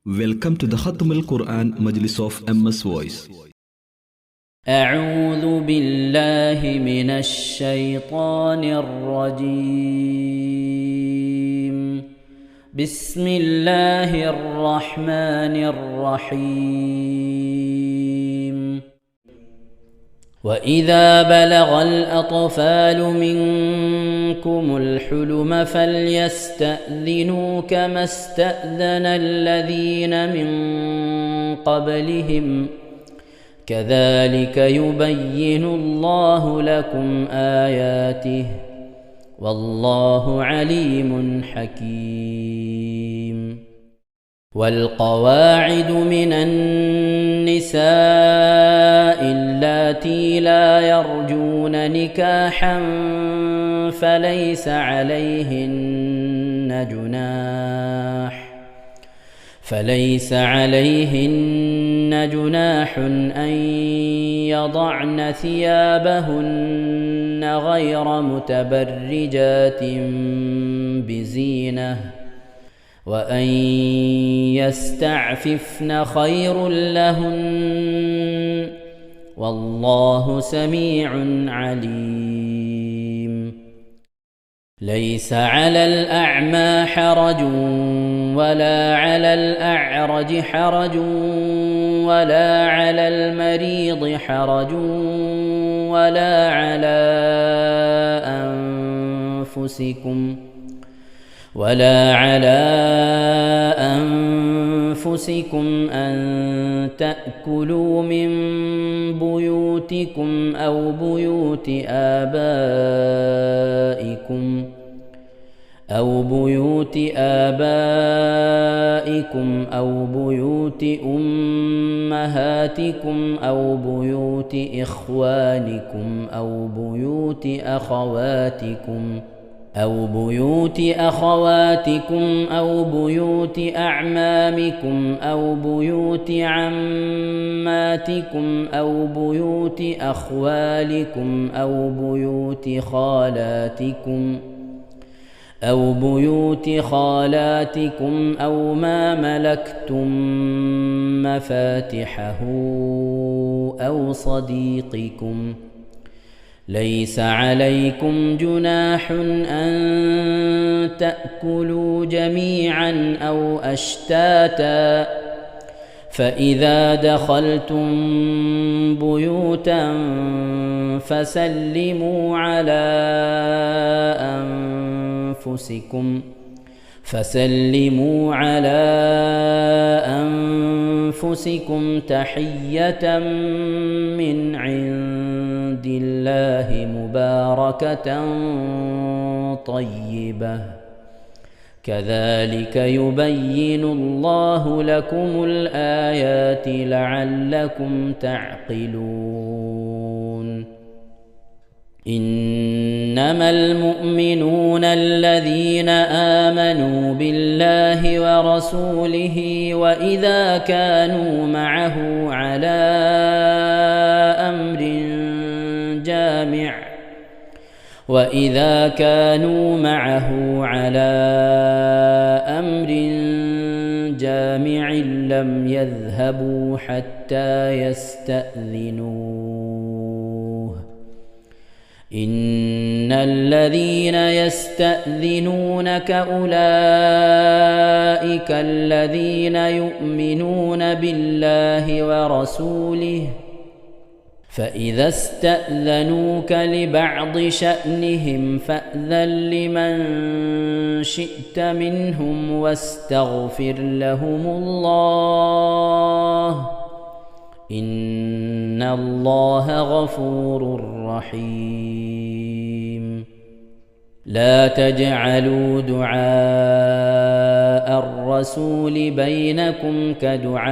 Welcome to the Khatm al-Quran Majlis of MS Voice. أعوذ بالله من الشيطان الرجيم. بسم الله الرحمن الرحيم. وإذا بلغ الأطفال منكم الحلم فليستأذنوا كما استأذن الذين من قبلهم كذلك يبين الله لكم آياته والله عليم حكيم. والقواعد من النساء اللاتي لا يرجون نكاحا فليس عليهن جناح أن يضعن ثيابهن غير متبرجات بزينة وأن يستعففن خير لهن والله سميع عليم. ليس على الأعمى حرج ولا على الأعرج حرج ولا على المريض حرج ولا على أنفسكم أن تأكلوا من بيوتكم أو بيوت آبائكم أو بيوت أمهاتكم أو بيوت إخوانكم أو بيوت أخواتكم أو بيوت أعمامكم أو بيوت عماتكم أو بيوت أخوالكم أو بيوت خالاتكم أو ما ملكتم مفاتحه أو صديقكم. ليس عليكم جناح أن تأكلوا جميعا أو أشتاتا فإذا دخلتم بيوتا فسلموا على أنفسكم تحية من عند الله مباركة طيبة كذلك يبين الله لكم الآيات لعلكم تعقلون. إنما المؤمنون الذين آمنوا بالله ورسوله وإذا كانوا معه على أمر جامع لم يذهبوا حتى يستأذنوه. إن الذين يستأذنونك أولئك الذين يؤمنون بالله ورسوله فإذا استأذنوك لبعض شأنهم فأذن لمن شئت منهم واستغفر لهم الله إن الله غفور رحيم. لا تجعلوا دعاء الرسول بينكم كدعاء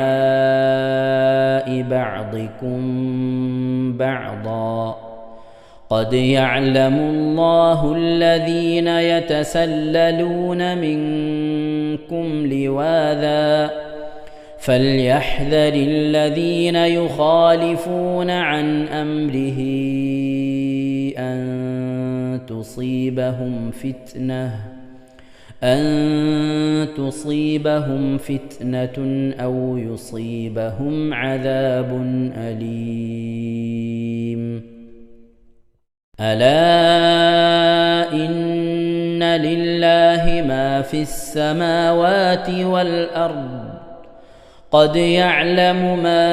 بعضكم بعضا قد يعلم الله الذين يتسللون منكم لواذا فليحذر الذين يخالفون عن أمره أن تصيبهم فتنة أن تصيبهم فتنة أو يصيبهم عذاب أليم ألا إن لله ما في السماوات والأرض قد يعلم ما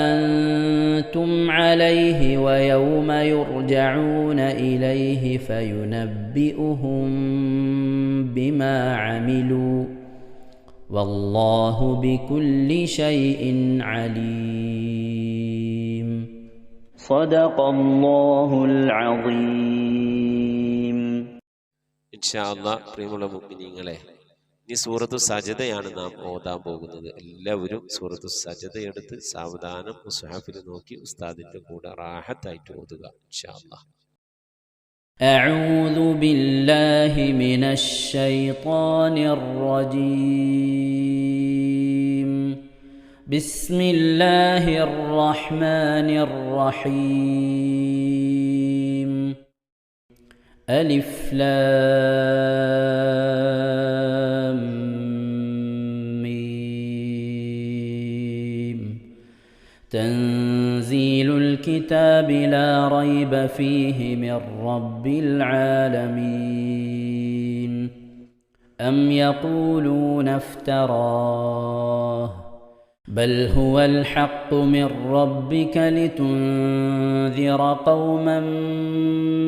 أنتم عليه ويوم يرجعون إليه فينبئهم بما عملوا والله بكل شيء عليم صدق الله العظيم إن شاء الله പ്രിയമുള്ള മുഅ്മിനീങ്ങളെ ഈ സൂറത്തു സജദയാണ് നാം ഓതാൻ പോകുന്നത്. എല്ലാവരും സൂറത്തു സജദ എടുത്ത് സാവധാനം മുസ്ഹഫിൽ നോക്കി ഉസ്താദിന്റെ കൂടെ റാഹത്തായിട്ട് ഓതുക ഇൻഷാ അല്ലാഹ്. أعوذ بالله من الشيطان الرجيم بسم الله الرحمن الرحيم ألف لام ميم تنزيل الكتاب لا ريب فيه من رب العالمين أم يقولون افتراه بل هو الحق من ربك لتنذر قوما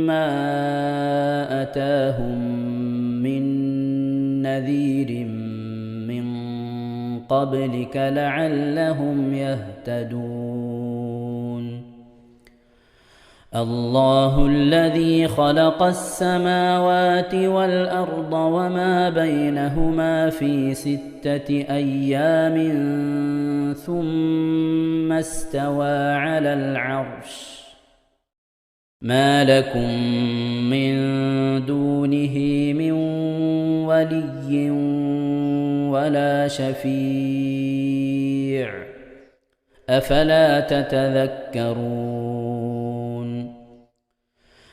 ما أتاهم من نذير من قبلك لعلهم يهتدون الله الذي خلق السماوات والأرض وما بينهما في 6 أيام ثم استوى على العرش ما لكم من دونه من ولي ولا شفيع أفلا تتذكرون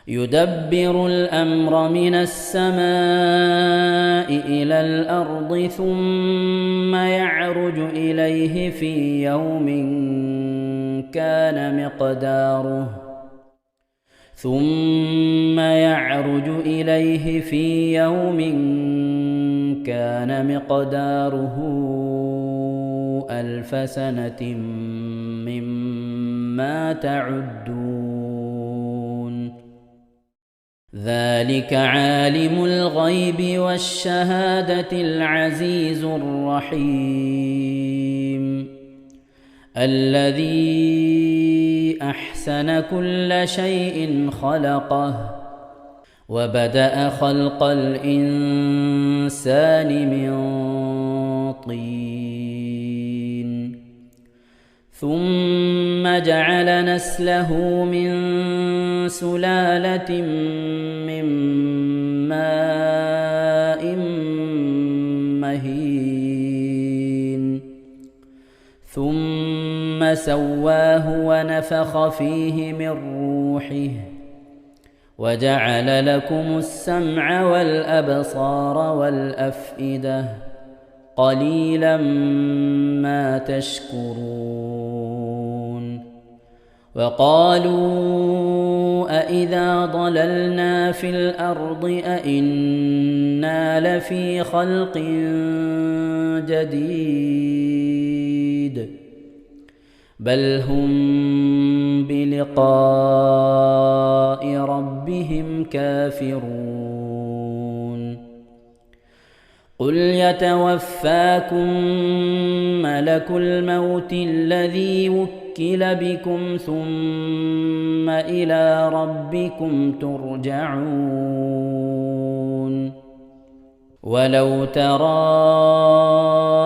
يدبر الأمر من السماء إلى الأرض ثم يعرج إليه في يوم كان مقداره 1000 سنة مما تعدون ذلك عالم الغيب والشهادة العزيز الرحيم الذي أحسن كل شيء خلقه وبدأ خلق الإنسان من طين ثم جعل نسله من سلالة من ماء مهين ثم سواه ونفخ فيه من روحه وجعل لكم السمع والأبصار والأفئدة قليلا ما تشكرون وقالوا أإذا ضللنا في الأرض أإنا لفي خلق جديد بل هم بلقاء ربهم كافرون قل يتوفاكم ملك الموت الذي وكل بكم ثم إلى ربكم ترجعون ولو ترى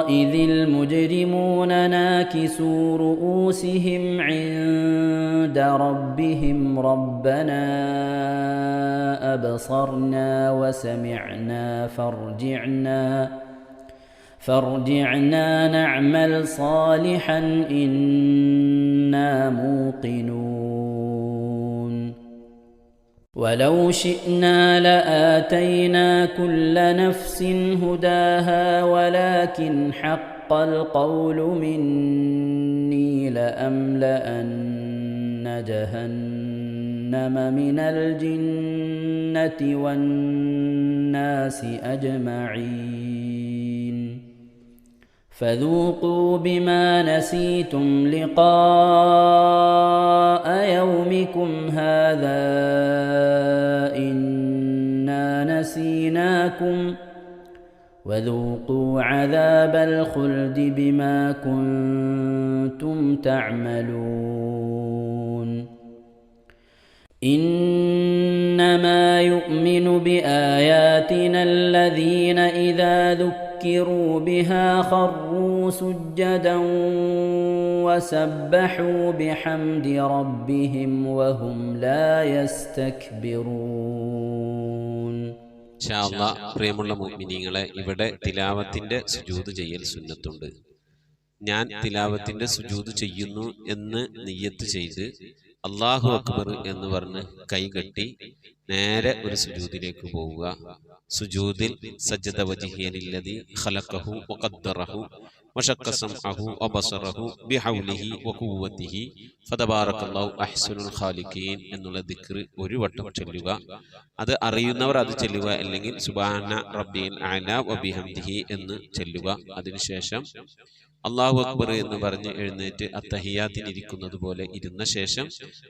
إذ المجرمون ناكسوا رؤوسهم عند ربهم ربنا أبصرنا وسمعنا فارجعنا نعمل صالحا إنا موقنون ولو شئنا لآتينا كل نفس هداها ولكن حق القول مني لأملأن جهنم من الجنة والناس أجمعين فذوقوا بما نسيتم لقاء يومكم هذا إنا نسيناكم وذوقوا عذاب الخلد بما كنتم تعملون إنما يؤمن بآياتنا الذين إذا ذكروا بها خروا سجدا وسبحوا بحمد ربهم وهم لا يستكبرون. ഇൻഷാ അല്ലാഹ് പ്രിയമുള്ള മുഅ്മിനീങ്ങളെ, ഇവിടെ തിലാവത്തിന്റെ സുജൂദ് ചെയ്യൽ സുന്നത്തുണ്ട്. ഞാൻ തിലാവത്തിന്റെ സുജൂദ് ചെയ്യുന്നു എന്ന് നിയ്യത്ത് ചെയ്ത് അല്ലാഹു അക്ബർ എന്ന് പറഞ്ഞ് കൈകെട്ടി നേരെ ഒരു സുജൂദിലേക്ക് പോവുക. സുജൂദിൽ സജ്ജദ വജ്ഹിയലില്ലദി ഖലഖഹു വഖദ്ദറഹു വശഖ സമഅഹു വബസറഹു ബിഹൗലിഹി വഖുവ്വതിഹി ഫതബാറകല്ലാഹു അഹ്സനുൽ ഖാലിഖീൻ എന്നുള്ള ദിക്ർ ഒരു വട്ടം ചൊല്ലുക. അത് അറിയുന്നവർ അത് ചൊല്ലുക, അല്ലെങ്കിൽ സുബ്ഹാന റബ്ബിൽ അഅല വബിഹംദിഹി എന്ന് ചൊല്ലുക. അതിനുശേഷം അല്ലാഹു അക്ബർ എന്ന് പറഞ്ഞ് എഴുന്നേറ്റ് അത്തഹിയാത്തിനിരിക്കുന്നത് പോലെ ഇരുന്ന ശേഷം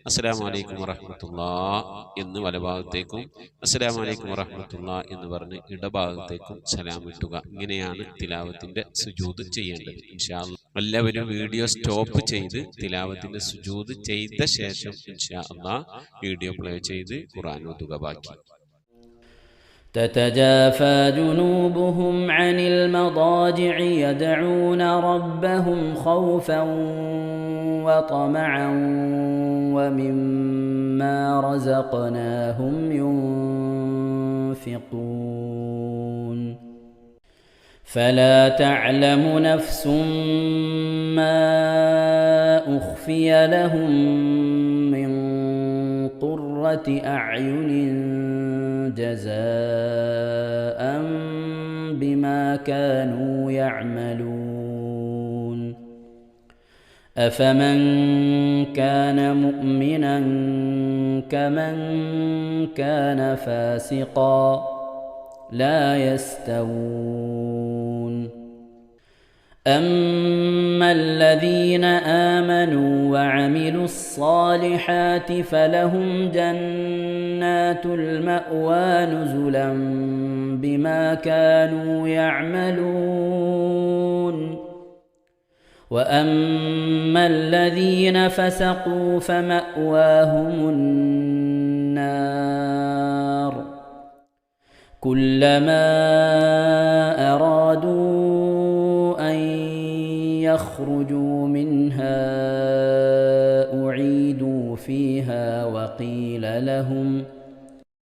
അസ്സലാമു അലൈക്കും വറഹ്മത്തുള്ളാഹ് എന്ന് വലഭാഗത്തേക്കും അസ്സലാമു അലൈക്കും വറഹ്മത്തുള്ളാഹ് എന്ന് പറഞ്ഞ് ഇടഭാഗത്തേക്കും സലാം ഇട്ടുക. ഇങ്ങനെയാണ് തിലാവത്തിന്റെ സുജൂദ് ചെയ്യേണ്ടത്. ഇൻഷാ അല്ലാഹ് എല്ലാവരും വീഡിയോ സ്റ്റോപ്പ് ചെയ്ത് തിലാവത്തിന്റെ സുജൂദ് ചെയ്ത ശേഷം ഇൻഷാ അല്ലാഹ് വീഡിയോ പ്ലേ ചെയ്ത് ഖുർആൻ ഓതുക. ബാക്കി تتجافى جنوبهم عن المضاجع يدعون ربهم خوفا وطمعا ومما رزقناهم ينفقون فلا تعلم نفس ما أخفي لهم من قرة أعين جزاء بما كانوا يعملون أفمن كان مؤمنا كمن كان فاسقا لا يستوون أما الذين آمنوا وعملوا الصالحات فلهم جنات المأوى نزلا بما كانوا يعملون وأما الذين فسقوا فمأواهم النار كلما أرادوا أن يخرجوا منها أعيدوا فيها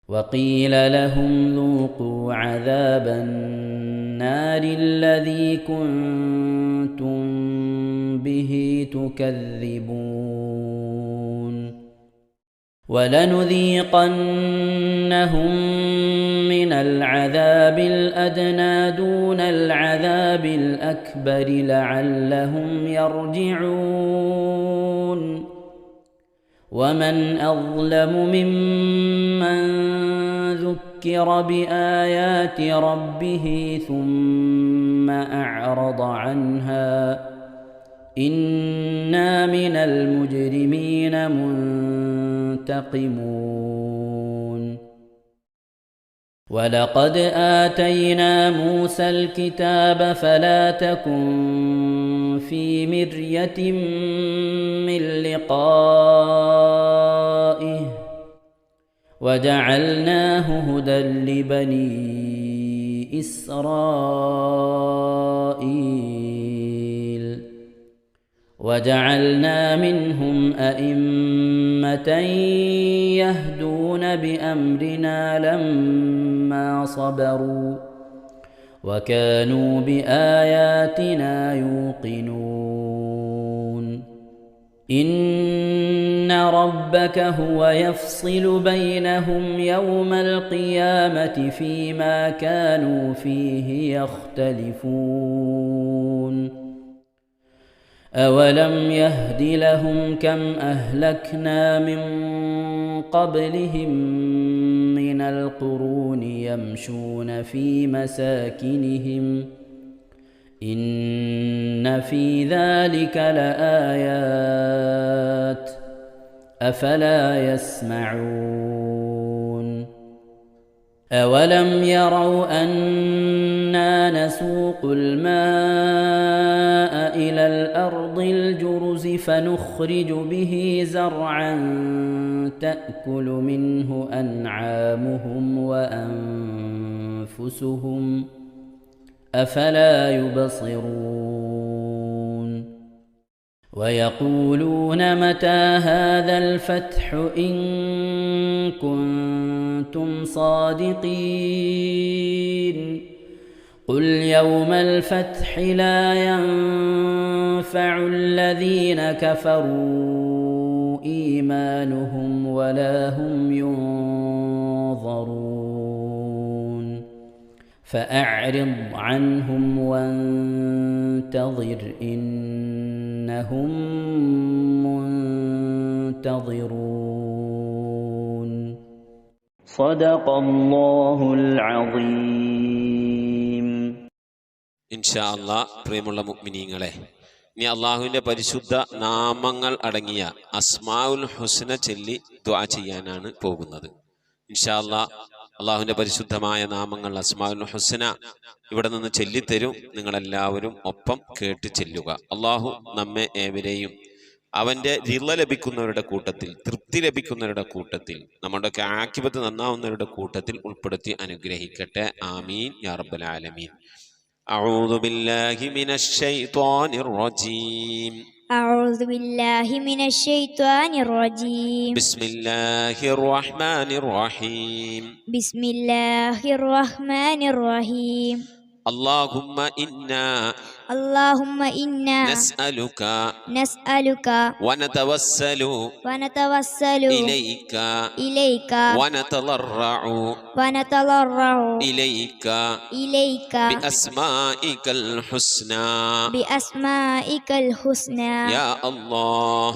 وقيل لهم ذوقوا عذاب النار الذي كنتم به تكذبون ولنذيقنهم من العذاب الأدنى دون العذاب الأكبر لعلهم يرجعون ومن أظلم ممن ذكر بآيات ربه ثم أعرض عنها إنا من المجرمين منتقمون ولقد آتينا موسى الكتاب فلا تكن في مرية من لقائه وجعلناه هدى لبني إسرائيل وجعلنا منهم أئمة يهدون بأمرنا لما صبروا وكانوا بآياتنا يوقنون إن ربك هو يفصل بينهم يوم القيامة فيما كانوا فيه يختلفون أولم يهد لهم كم أهلكنا من قبلهم من القرون يمشون في مساكنهم إن في ذلك لآيات أفلا يسمعون أولم يروا أنا نسوق الماء إلى الأرض الجرز فنخرج به زرعا تأكل منه أنعامهم وأنفسهم أفلا يبصرون ويقولون متى هذا الفتح إن كنتم صادقين قل يوم الفتح لا ينفع الذين كفروا إيمانهم ولا هم ينظرون فأعرض عنهم وانتظر إنهم منتظرون صدق الله العظيم ഇൻഷാ അല്ലാഹ്. പ്രിയമുള്ള മുഅ്മിനീങ്ങളെ, ഇനി അള്ളാഹുവിൻ്റെ പരിശുദ്ധ നാമങ്ങൾ അടങ്ങിയ അസ്മാഉൽ ഹുസ്ന ചൊല്ലി ദുആ ചെയ്യാനാണ് പോകുന്നത്. ഇൻഷാ അല്ലാഹ് അള്ളാഹുവിൻ്റെ പരിശുദ്ധമായ നാമങ്ങൾ അസ്മാഉൽ ഹുസ്ന ഇവിടെ നിന്ന് ചൊല്ലിത്തരും. നിങ്ങളെല്ലാവരും ഒപ്പം കേട്ട് ചെല്ലുക. അള്ളാഹു നമ്മെ ഏവരെയും അവൻ്റെ റിള ലഭിക്കുന്നവരുടെ കൂട്ടത്തിൽ, തൃപ്തി ലഭിക്കുന്നവരുടെ കൂട്ടത്തിൽ, നമ്മുടെയൊക്കെ ആഖിബത്ത് നന്നാവുന്നവരുടെ കൂട്ടത്തിൽ ഉൾപ്പെടുത്തി അനുഗ്രഹിക്കട്ടെ. ആമീൻ യാ റബ്ബൽ ആലമീൻ. أعوذ بالله من الشيطان الرجيم. أعوذ بالله من الشيطان الرجيم. بسم الله الرحمن الرحيم. بسم الله الرحمن الرحيم. اللهم إنا نسألك ونتوسل إليك ونتضرع إليك بأسمائك الحسنى يا الله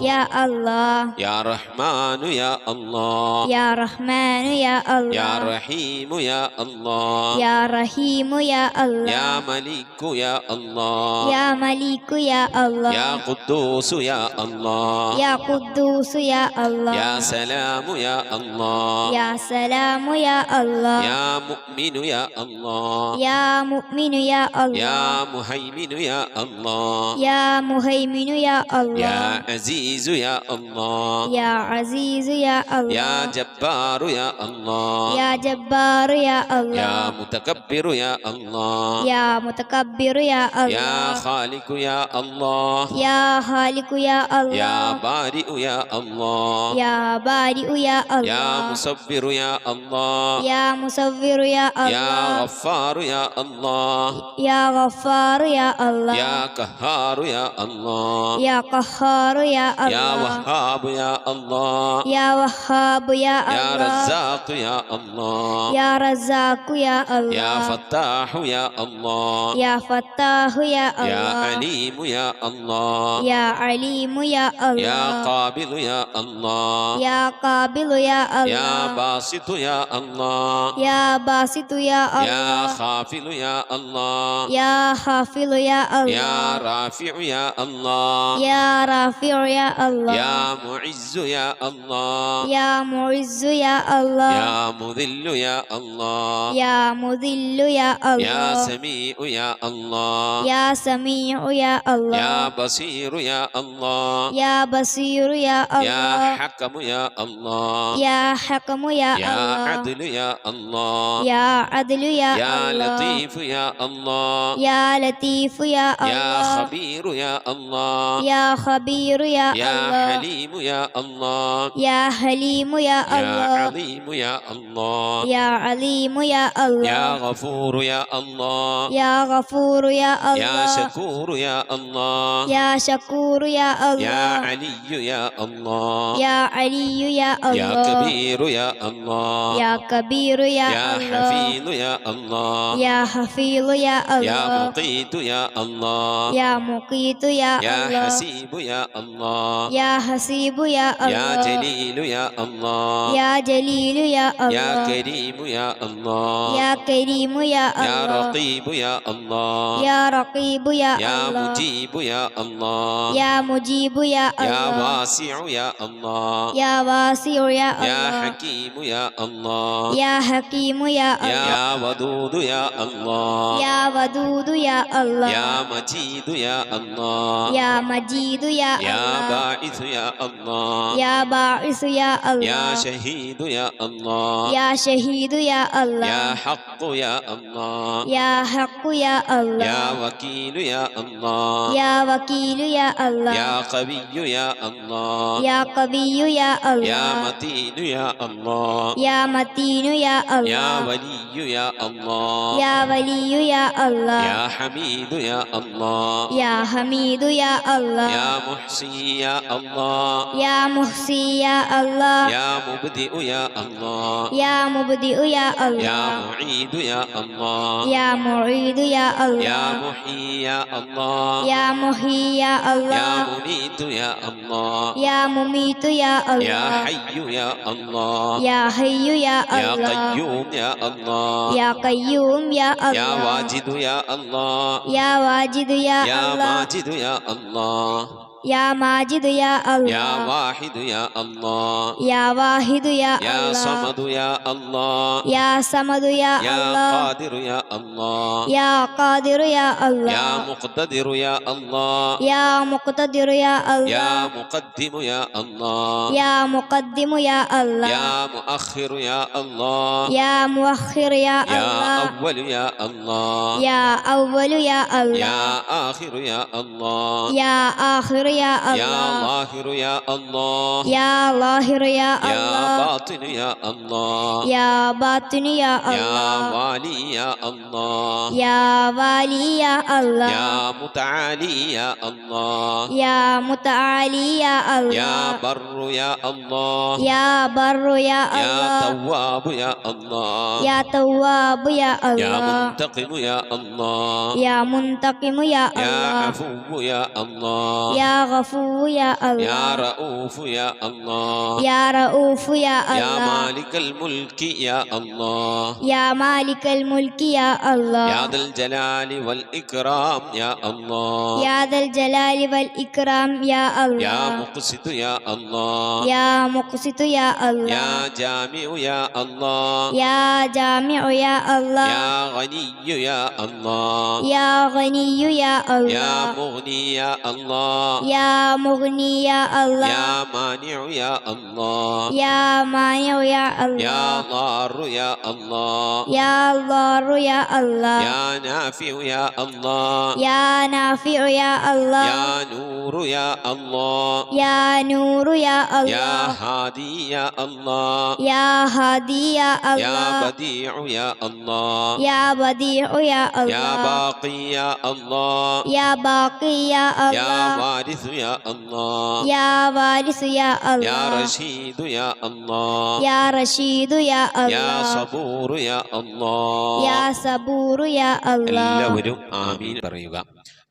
يا رحمن يا الله يا رحمن يا الله يا رحيم يا الله يا رحيم يا الله يا ملك يا الله يا ملك يا الله يا قدوس يا الله يا قدوس يا الله يا سلام يا الله يا سلام يا الله يا مؤمن يا الله يا مؤمن يا الله يا مهيمن يا الله يا مهيمن يا الله يا عزيز يا الله يا عزيز يا الله يا جبار يا الله يا جبار يا الله يا متكبر يا الله يا متكبر يا الله يا خالق يا الله يا خالق يا الله يا بارئ يا الله يا بارئ يا الله يا مصور يا الله يا مصور يا الله يا غفار يا الله يا غفار يا الله يا قهار يا الله يا قهار يا الله يا وهاب يا الله يا وهاب يا يا الله رزاق يا الله يا رزاق يا الله يا فتاح يا الله يا فتاح يا الله يا عليم يا الله يا عليم يا الله يا قابل يا الله يا قابل يا الله يا باسط يا الله يا باسط يا الله يا خافل يا الله يا خافل يا الله يا رافع يا الله يا رافع يا الله يا معز يا الله يا معز يا الله يا مذل يا الله يا مذل يا الله يا سميع يا الله يا سميع يا الله يا بصير يا الله يا بصير يا الله يا حكم يا الله يا حكم يا يا الله عدل يا الله يا عدل يا يا الله لطيف يا الله يا لطيف يا يا الله خبير يا الله يا خبير يا يا الله حليم يا الله يا حليم يا يا الله عظيم يا الله يا عليم يا الله يا غفور يا الله يا غفور يا الله يا الله شكور يا الله يا شكور يا يا الله علي يا الله يا علي يا يا الله كبير يا الله يا كبير يا يا الله حفيظ يا الله يا حفيظ يا يا الله مقيت يا الله يا مقيت يا يا الله حسيب يا الله يا حسيب يا يا الله جليل يا الله يا جليل يا يا الله كريم يا الله يا كريم يا يا الله رقيب يا الله يا رقيب يا يا الله مجيب يا الله يا مجيب يا يا الله واسع يا الله يا واسع يا يا الله حكيم يا الله يا حكيم يا الله يا ودود يا الله يا ودود يا الله يا مجيد يا الله يا مجيد يا يا الله باعث يا الله يا باعث يا يا الله شهيد يا الله يا شهيد يا الله يا حق يا الله يا حق يا الله يا وكيل يا الله يا وكيل يا الله يا قوي يا الله يا قوي يا يا الله متين يا الله يا متين يا يا الله ولي يا الله يا ولي يا الله يا حميد يا الله يا حميد يا الله يا محصي يا الله يا محصي يا الله يا مبدئ يا الله يا مبدئ يا يا الله معيد يا الله يا معيد يا يا الله محيي يا الله يا محيي يا يا الله مميت يا الله يا مميت يا يا الله حي يا الله يا حي يا يا الله قيوم يا الله يا قيوم يا يا الله واجد يا الله يا واجد يا يا الله ماجد يا الله يا ماجد يا يا الله واحد يا الله يا واحد يا يا الله صمد يا الله يا صمد يا يا الله قادر يا الله يا قادر يا الله يا مقتدر يا الله يا مقتدر يا يا الله مقدم يا الله يا مقدم يا الله يا مؤخر يا الله يا مؤخر يا يا الله أول يا الله يا أول يا الله يا آخر يا الله يا آخر يا يا الله ظاهر يا الله يا ظاهر يا يا الله باطن يا الله يا باطن يا يا الله والي يا الله يا والي يا الله يا متعالي يا الله يا متعالي يا يا الله بر يا الله يا بر يا يا الله تواب يا الله يا تواب يا يا الله منتقم يا الله يا منتقم يا يا الله عفو يا الله يا غفور يا يا الله رؤوف يا الله يا رؤوف يا يا الله مالك الملك يا الله يا مالك الملك يا الله يا ذا الجلال والإكرام يا الله يا ذا الجلال والإكرام يا يا الله مقسط يا الله يا مقسط يا الله يا جامع يا الله يا جامع يا الله يا غني يا الله يا غني يا يا الله مغني يا الله يا مغني يا الله يا مانع يا الله يا مانع يا يا الله ضار يا الله يا ضار يا الله يا نافع يا الله يا نافع يا الله يا نور يا الله يا نور يا يا الله هادي يا الله يا هادي يا يا الله بديع يا الله يا بديع يا يا الله باقي يا الله يا باقي يا يا الله وارث يا الله يا وارث يا يا الله رشيد يا الله يا رشيد يا يا الله صبور يا الله يا صبور يا الله എല്ലാവരും ആമീൻ പറയുക.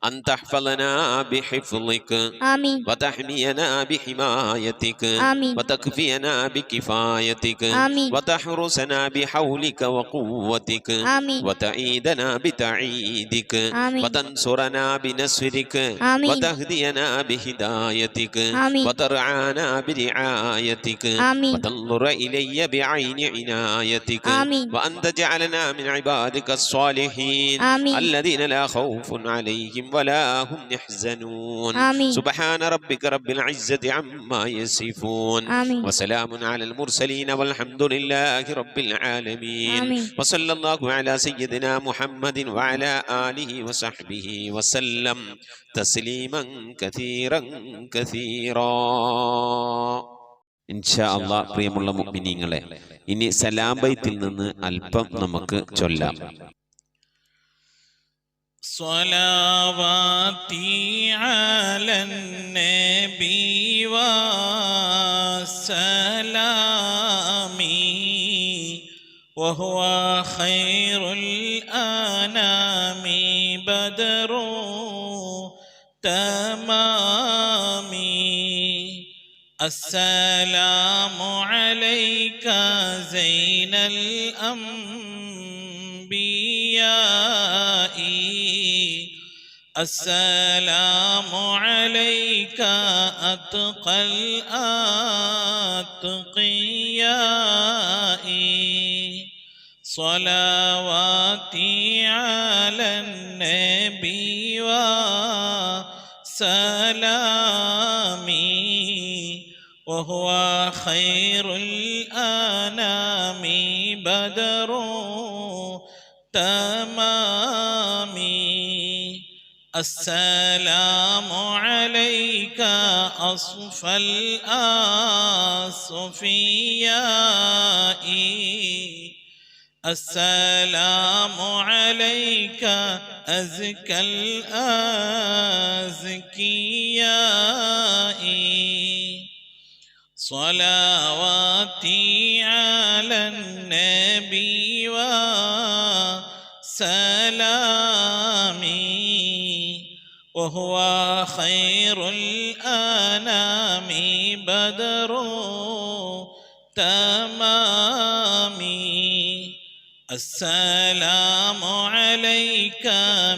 أن تحفظنا بحفظك آمين وتحمينا بحمايتك آمين وتكفينا بكفايتك آمين وتحرسنا بحولك وقوتك آمين وتعيدنا بتعيدك آمين وتنصرنا بنصرك آمين وتهدينا بهدايتك آمين وترعانا برعايتك آمين وتنظر إلي بعين عنايتك آمين وأن تجعلنا من عبادك الصالحين آمين الذين لا خوف عليهم ولا هم يحزنون آمين سبحان ربك رب العزة عما يصفون آمين وسلام على المرسلين والحمد لله رب العالمين آمين وصلى الله على سيدنا محمد وعلى آله وصحبه وسلم تسليما كثيرا كثيرا ഇൻഷാ അല്ലാഹ്. പ്രിയമുള്ള മുഅ്മിനീങ്ങളെ, ഇനി സലാം ബൈത്തിൽ നിന്ന് അല്പം നമുക്ക് ചൊല്ലാം. صلواتي على النبي وسلامي وهو خير الأنام بدر تمامي. السلام عليك زين الأنبياء السلام عليك أتقى الأتقياء صلواتي على النبي وسلامي وهو خير الأنام بدر تمامي. السلام عليك أصفى الأصفياء السلام عليك أزكى الأزكياء صلواتي على النبي وسلامي وهو خير الأنام بدر تمامي. السلام عليك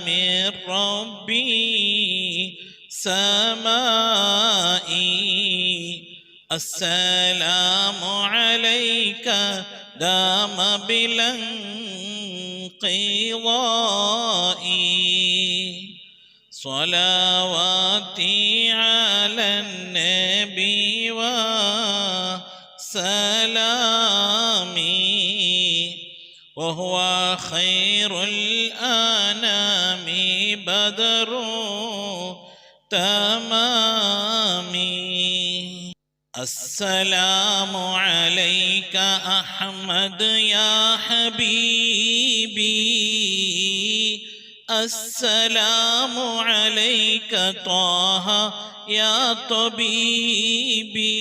من ربي سمائي السلام عليك دام بلا انقضاء صلواتي على النبي وسلامي وهو خير الأنام بدر تمامي. السلام عليك أحمد يا حبيبي السلام عليك طه يا طبيبي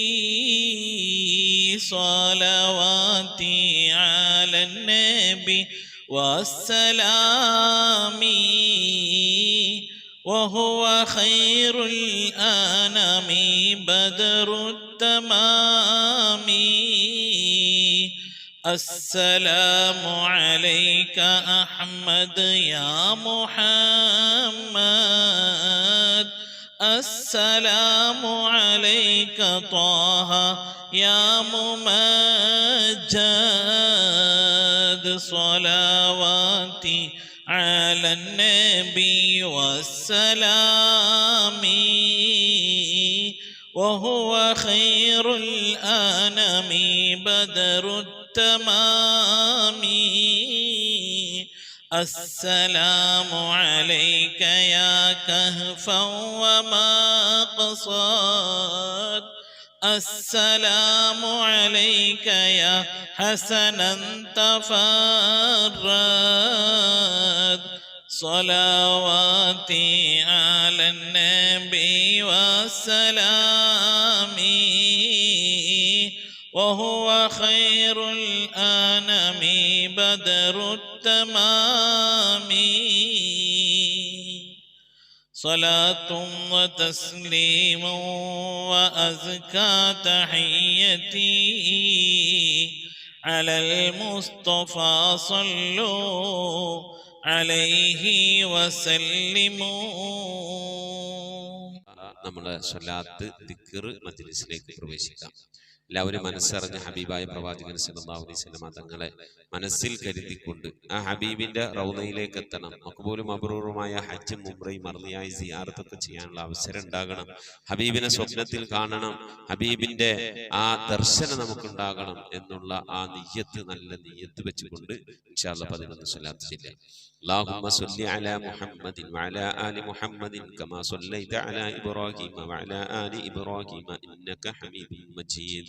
صلواتي على النبي والسلام وهو خير الأنام بدر التمام. السلام عليك أحمد يا محمد السلام عليك طه يا ممجد صلواتي على النبي والسلام وهو خير الأنام بدر التمام. السلام عليك يا كهفا وما قصد السلام عليك يا حسنا تفرد صلواتي على النبي والسلام وهو خير الأنام بدر التمام. صلاة وتسليم وأزكى تحيتي على المصطفى صلوا عليه وسلموا. നമ്മുടെ സ്വലാത്ത് ദിക്ർ മജ്ലിസിലേക്ക് പ്രവേശിക്കാം. എല്ലാവരും മനസ്സറിഞ്ഞ ഹബീബായ പ്രവാചകൻ സല്ലല്ലാഹു അലൈഹി വസല്ലം തങ്ങളെ മനസ്സിൽ കരുതിക്കൊണ്ട് ആ ഹബീബിന്റെ റൗളയിലേക്ക് എത്തണം. മഖ്ബൂലും മബ്റൂറുമായ ഹജ്ജും ഉംറയും മർളിയായി സിയാറത്തൊക്കെ ചെയ്യാനുള്ള അവസരം ഉണ്ടാകണം. ഹബീബിനെ സ്വപ്നത്തിൽ കാണണം, ഹബീബിന്റെ ആ ദർശനം നമുക്കുണ്ടാകണം എന്നുള്ള ആ നിയ്യത്ത്, നല്ല നിയ്യത്ത് വെച്ചുകൊണ്ട് ഇൻഷാ അല്ലാഹ് 11 സ്വലാത്ത് ചൊല്ലാം. اللهم صل على محمد وعلى آل محمد كما صليت على إبراهيم وعلى آل إبراهيم إنك حميد مجيد.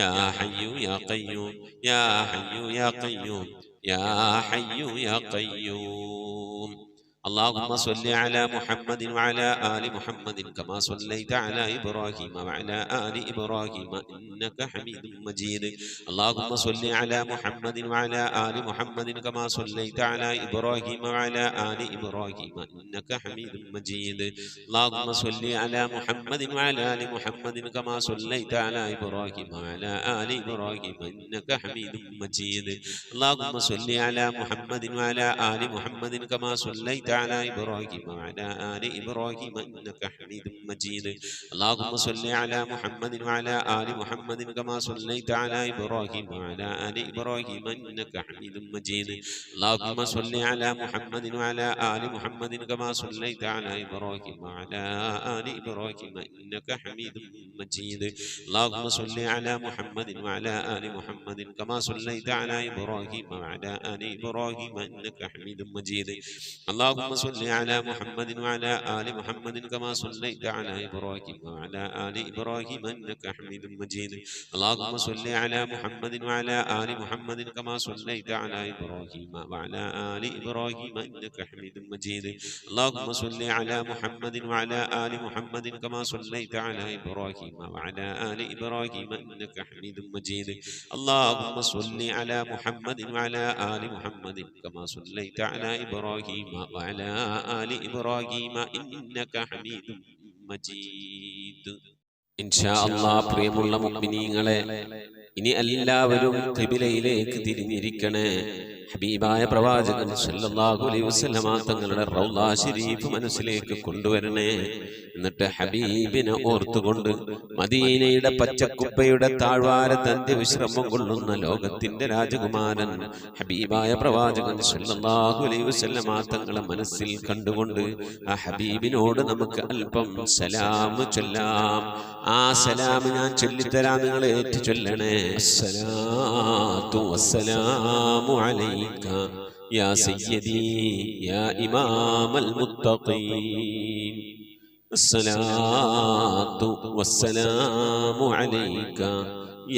يا حي يا قيوم يا حي يا قيوم يا حي يا قيوم. اللهم صل على محمد وعلى آل محمد كما صليت على إبراهيم وعلى آل إبراهيم إنك حميد مجيد. اللهم صل على محمد وعلى آل محمد كما صليت على إبراهيم وعلى آل إبراهيم إنك حميد مجيد. اللهم صل على محمد وعلى آل محمد كما صليت على إبراهيم وعلى آل إبراهيم إنك حميد مجيد. اللهم صل على محمد وعلى آل محمد كما صليت على إبراهيم وعلى آل إبراهيم إنك حميد مجيد. اللهم صل على محمد وعلى آل محمد كما صليت على إبراهيم وعلى آل إبراهيم إنك حميد مجيد. اللهم صل على محمد وعلى آل محمد كما صليت على إبراهيم وعلى آل إبراهيم إنك حميد مجيد. اللهم صل على محمد وعلى آل محمد كما صليت على إبراهيم وعلى آل إبراهيم إنك حميد مجيد. اللهم صل على محمد وعلى آل محمد كما صليت على إبراهيم وعلى آل إبراهيم إنك حميد مجيد. اللهم صل على محمد وعلى آل محمد كما صليت على إبراهيم وعلى آل إبراهيم إنك حميد مجيد. اللهم صل على محمد وعلى آل محمد كما صليت على إبراهيم وعلى آل إبراهيم إنك حميد مجيد. اللهم صل على محمد وعلى آل محمد كما صليت على إبراهيم وعلى آل إبراهيم إنك حميد مجيد. إن شاء الله പ്രിയമുള്ള മുഅ്മിനീങ്ങളെ, ഇനി എല്ലാവരും ഖിബിലയിലേക്ക് തിരിഞ്ഞിരിക്കണേ. ഹബീബായ പ്രവാചകൻ സല്ലല്ലാഹു അലൈഹി വസല്ലമ തങ്ങളുടെ റൗള ശരീഫ് മനസ്സിലേക്ക് കൊണ്ടുവരണേ. എന്നിട്ട് ഹബീബിനെ ഓർത്തുകൊണ്ട് മദീനയുടെ പച്ചക്കുപ്പയുടെ താഴ്വാരത്ത് അന്ത്യവിശ്രമം കൊള്ളുന്ന ലോകത്തിന്റെ രാജകുമാരൻ ഹബീബായ പ്രവാചകൻ സല്ലല്ലാഹു അലൈഹി വസല്ലമ തങ്ങളെ മനസ്സിൽ കണ്ടുകൊണ്ട് ആ ഹബീബിനോട് നമുക്ക് അല്പം സലാം ചൊല്ലാം. ആ സലാം ഞാൻ ചൊല്ലിത്തരാം, നിങ്ങൾ ഏറ്റു ചൊല്ലണേ. അസ്സലാത്തു വസ്സലാമു അലൈക യാ സയ്യിദി യാ ഇമാമൽ മുത്തഖീൻ. അസ്സലാത്തു വസ്സലാമു അലൈക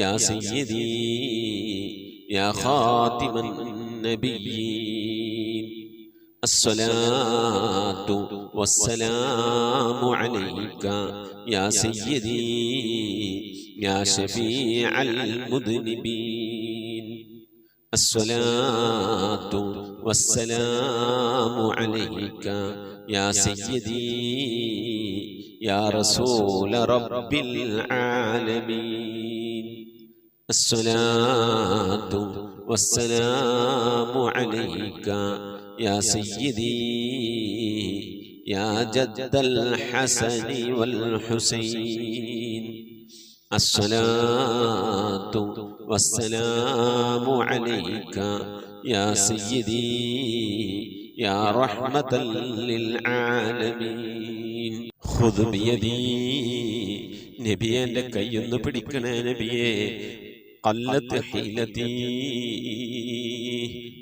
യാ സയ്യിദി യാ ഖാതിമൻ നബിയ്യീൻ. الصلاة والسلام عليك يا سيدي يا شفيع المذنبين. الصلاة والسلام عليك يا سيدي يا رسول رب العالمين. الصلاة والسلام عليك يا سيدي يا جد الحسن والحسين. الصلاة والسلام عليك يا سيدي يا رحمة للعالمين. خذ بيدي നബിയെ, എൻ്റെ കൈയൊന്ന് പിടിക്കണേ നബിയെ. ഖല്ലത്ത് ഹീലതീ,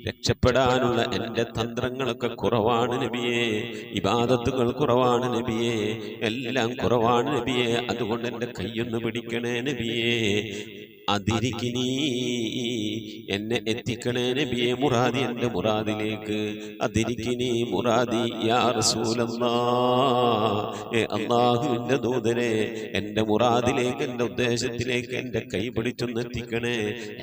രക്ഷപ്പെടാനുള്ള എൻ്റെ തന്ത്രങ്ങളൊക്കെ കുറവാണ് നബിയെ. ഇബാദത്തുകൾ കുറവാണ് നബിയെ, എല്ലാം കുറവാണ് നബിയെ. അതുകൊണ്ട് എൻ്റെ കൈയൊന്ന് പിടിക്കണേ നബിയെ. അതിരിക്കിനി, എന്നെ എത്തിക്കണേ നബിയെ മുറാദി, എൻ്റെ മുറാദിലേക്ക്. അതിരിക്കിനി മുറാദി യാ റസൂലല്ലാഹ്, അല്ലാഹുവിൻ്റെ ദൂതനെ എൻ്റെ മുറാദിലേക്ക്, എൻ്റെ ഉദ്ദേശത്തിലേക്ക് എൻ്റെ കൈ പിടിച്ചൊന്ന് എത്തിക്കണേ.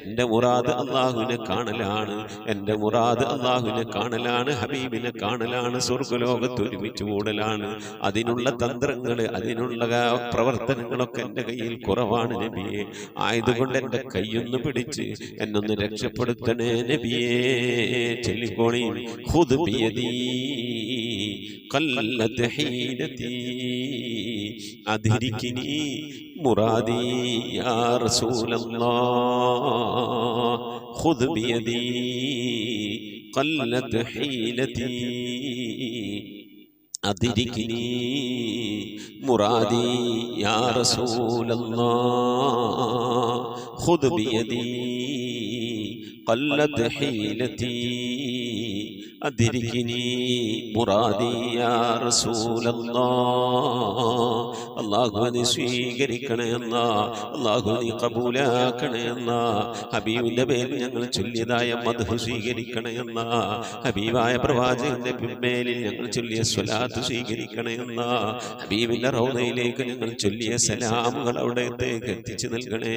എൻ്റെ മുറാദ് അല്ലാഹുവിനെ കാണലാണ്, എൻ്റെ മുറാദ് അല്ലാഹുവിനെ കാണലാണ്, ഹബീബിനെ കാണലാണ്, സ്വർഗ്ഗലോകത്ത് ഒരുമിച്ച് കൂടലാണ്. അതിനുള്ള തന്ത്രങ്ങൾ, അതിനുള്ള പ്രവർത്തനങ്ങളൊക്കെ എൻ്റെ കയ്യിൽ കുറവാണ് നബിയെ. ആയതുകൊണ്ട് എൻ്റെ കൈയൊന്ന് പിടിച്ച് എന്നൊന്ന് രക്ഷപ്പെടുത്തണേ നബിയേ. ചൊല്ലിക്കോണി. ഖുദ് ബിയദീ ഖല്ലത്ത് ഹീലതീ അദ്രികിനി മുറാദി യാ റസൂലല്ലാഹ്. ഖുദ് ബിയദീ ഖല്ലത്ത് ഹീലതീ അദ്രികിനി മുറാദി യാ റസൂലല്ലാഹ്. ഖുദ് ബിയദീ ഖല്ലത്ത് ഹീലതീ അദ്രികിനി മുറാദി യാ റസൂലല്ലാഹ്. അല്ലാഹുവേ നീ സ്വീകരിക്കണേ അല്ലാഹ്, അല്ലാഹുവേ നീ ഖബൂലാക്കണേ അല്ലാഹ്. ഹബീബിന്റെ പേരിൽ ഞങ്ങൾ ചൊല്ലിയതായ മദ്ഹ് സ്വീകരിക്കണേ അല്ലാഹ്. ഹബീബായ പ്രവാചകന്റെ മേലിൽ ഞങ്ങൾ ചൊല്ലിയ സ്വലാത്ത് സ്വീകരിക്കണേ അല്ലാഹ്. ഹബീബിന്റെ റൗദയിലേക്ക് ഞങ്ങൾ ചൊല്ലിയ സലാമുകൾ അവിടത്തേക്ക് എത്തിച്ചു നൽകണേ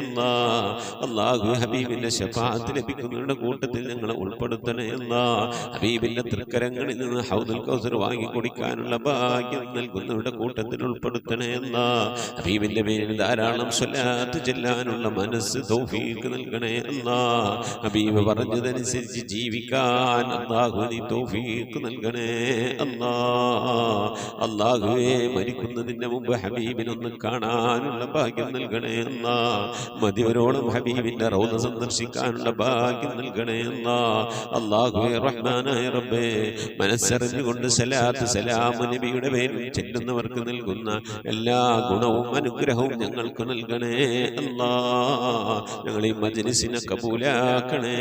അല്ലാഹ്. അല്ലാഹു ഹബീബിന്റെ ശഫാഅത്ത് ലഭിക്കുന്നവരുടെ കൂട്ടത്തിൽ ഞങ്ങളെ ഉൾപ്പെടുത്തണേ അല്ലാഹ്. ഹബീബിന്റെ തൃക്കരങ്ങളിൽ നിന്ന് ഹൗദുൽ കൗസർ വാങ്ങി കുടിക്കാനുള്ള ഭാഗ്യം നൽകുന്നവരുടെ കൂട്ടത്തിൽ ഉൾപ്പെടുത്തണേ അല്ലാഹ്. ഹബീബിന്റെ പേരിൽ ധാരാളം സ്വലാത്ത് ചെല്ലാനുള്ള മനസ്സ് തൗഫീഖ് നൽകണേ അല്ലാഹ്. ഹബീബ് പറഞ്ഞതനുസരിച്ച് ജീവിക്കാൻ അല്ലാഹു നീ തൗഫീഖ് നൽകണേ അല്ലാഹ്. അല്ലാഹുവേ മരിക്കുന്നതിന്റെ മുമ്പ് ഹബീബിനൊന്ന് കാണാനുള്ള ഭാഗ്യം നൽകണേ അല്ലാഹ്. മതിവരോളം ഹബീബിന്റെ റൗദ സന്ദർശിക്കാനുള്ള ഭാഗ്യം നൽകണേ അല്ലാഹ്. അല്ലാഹുവേ റഹ്മാനായ റബ്ബേ, മനസ്സറിഞ്ഞുകൊണ്ട് സലാത്ത് സലാം നബിയുടെ പേരിൽ ചെല്ലുന്നവർക്ക് നൽകുന്ന എല്ലാ ഗുണവും അനുഗ്രഹവും ഞങ്ങൾക്ക് നൽകണേ അല്ലാഹ്. ഞങ്ങൾ ഈ മജ്ലിസിനെ കബൂലാക്കണേ